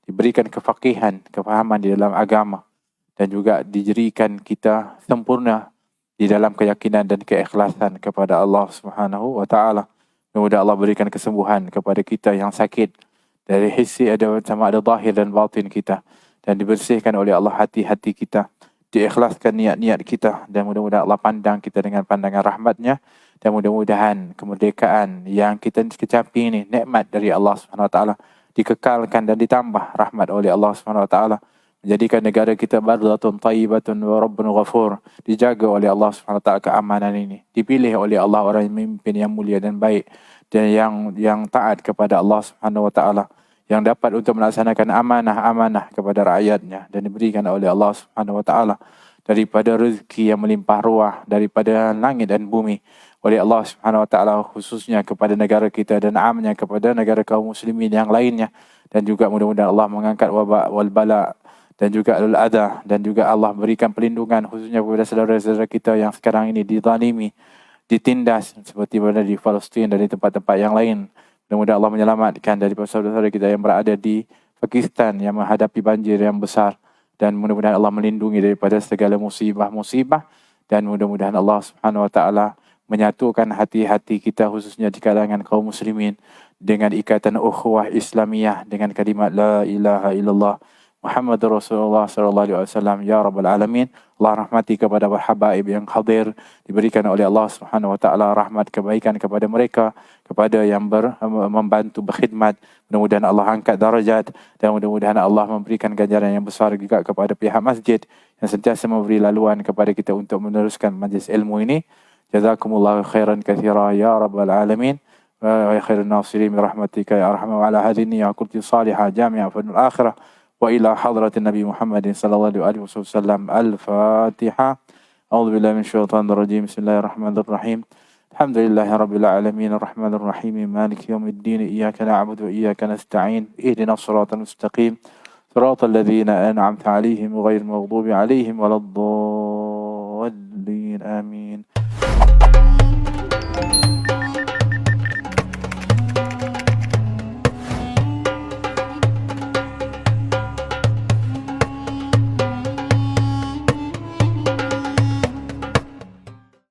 Speaker 1: diberikan kefaqihan, kefahaman di dalam agama, dan juga dijadikan kita sempurna di dalam keyakinan dan keikhlasan kepada Allah Subhanahu Wa Taala. Mudah-mudahan Allah berikan kesembuhan kepada kita yang sakit dari hissi, sama ada zahir dan batin kita, dan dibersihkan oleh Allah hati-hati kita, diikhlaskan niat-niat kita, dan mudah-mudahan Allah pandang kita dengan pandangan rahmatnya. Dan mudah-mudahan kemerdekaan yang kita kecapi ini, nikmat dari Allah Subhanahu Wa Taala, dikekalkan dan ditambah rahmat oleh Allah Subhanahu Wa Taala, menjadikan negara kita bardatun tayyibatun wa rabbun ghafur, dijaga oleh Allah Subhanahu Wa Taala keamanan ini, dipilih oleh Allah orang pemimpin yang mulia dan baik, dan yang taat kepada Allah Subhanahu Wa Taala, yang dapat untuk melaksanakan amanah-amanah kepada rakyatnya, dan diberikan oleh Allah Subhanahu Wa Taala daripada rezeki yang melimpah ruah daripada langit dan bumi oleh Allah Subhanahu Wa Taala, khususnya kepada negara kita dan amnya kepada negara kaum muslimin yang lainnya. Dan juga mudah-mudahan Allah mengangkat wabak wal bala dan juga al-adha, dan juga Allah berikan perlindungan khususnya kepada saudara-saudara kita yang sekarang ini dizalimi, ditindas, seperti berada di Palestin dan di tempat-tempat yang lain. Mudah-mudahan Allah menyelamatkan daripada saudara-saudara kita yang berada di Pakistan yang menghadapi banjir yang besar, dan mudah-mudahan Allah melindungi daripada segala musibah-musibah, dan mudah-mudahan Allah Subhanahu Wa Taala menyatukan hati-hati kita khususnya di kalangan kaum muslimin dengan ikatan ukhuwah Islamiyah dengan kalimat la ilaha illallah Muhammadur Rasulullah sallallahu alaihi wasallam. Ya rabbal alamin, Allah rahmati kepada habaib yang hadir, diberikan oleh Allah Subhanahu Wa Taala rahmat kebaikan kepada mereka, kepada yang membantu berkhidmat. Mudah-mudahan Allah angkat darajat, dan mudah-mudahan Allah memberikan ganjaran yang besar juga kepada pihak masjid yang sentiasa memberi laluan kepada kita untuk meneruskan majlis ilmu ini. Jazakumullahu khairan katsira ya rabbal alamin wa khairun nasirin birahmatika ya arhamar wa ala hadhihi ya qulti salihah jami'a fil akhirah wa ila hadratin nabi Muhammadin sallallahu alaihi wasallam. Al-Fatihah. A'udzu billahi minasyaitonir rajim. Bismillahirrahmanirrahim. Alhamdulillahi rabbil alamin arrahmanir rahim maliki yaumiddin iyyaka na'budu wa iyyaka nasta'in ihdinas siratal mustaqim siratal ladzina an'amta 'alaihim ghairil maghdubi 'alaihim waladdallin. Amin.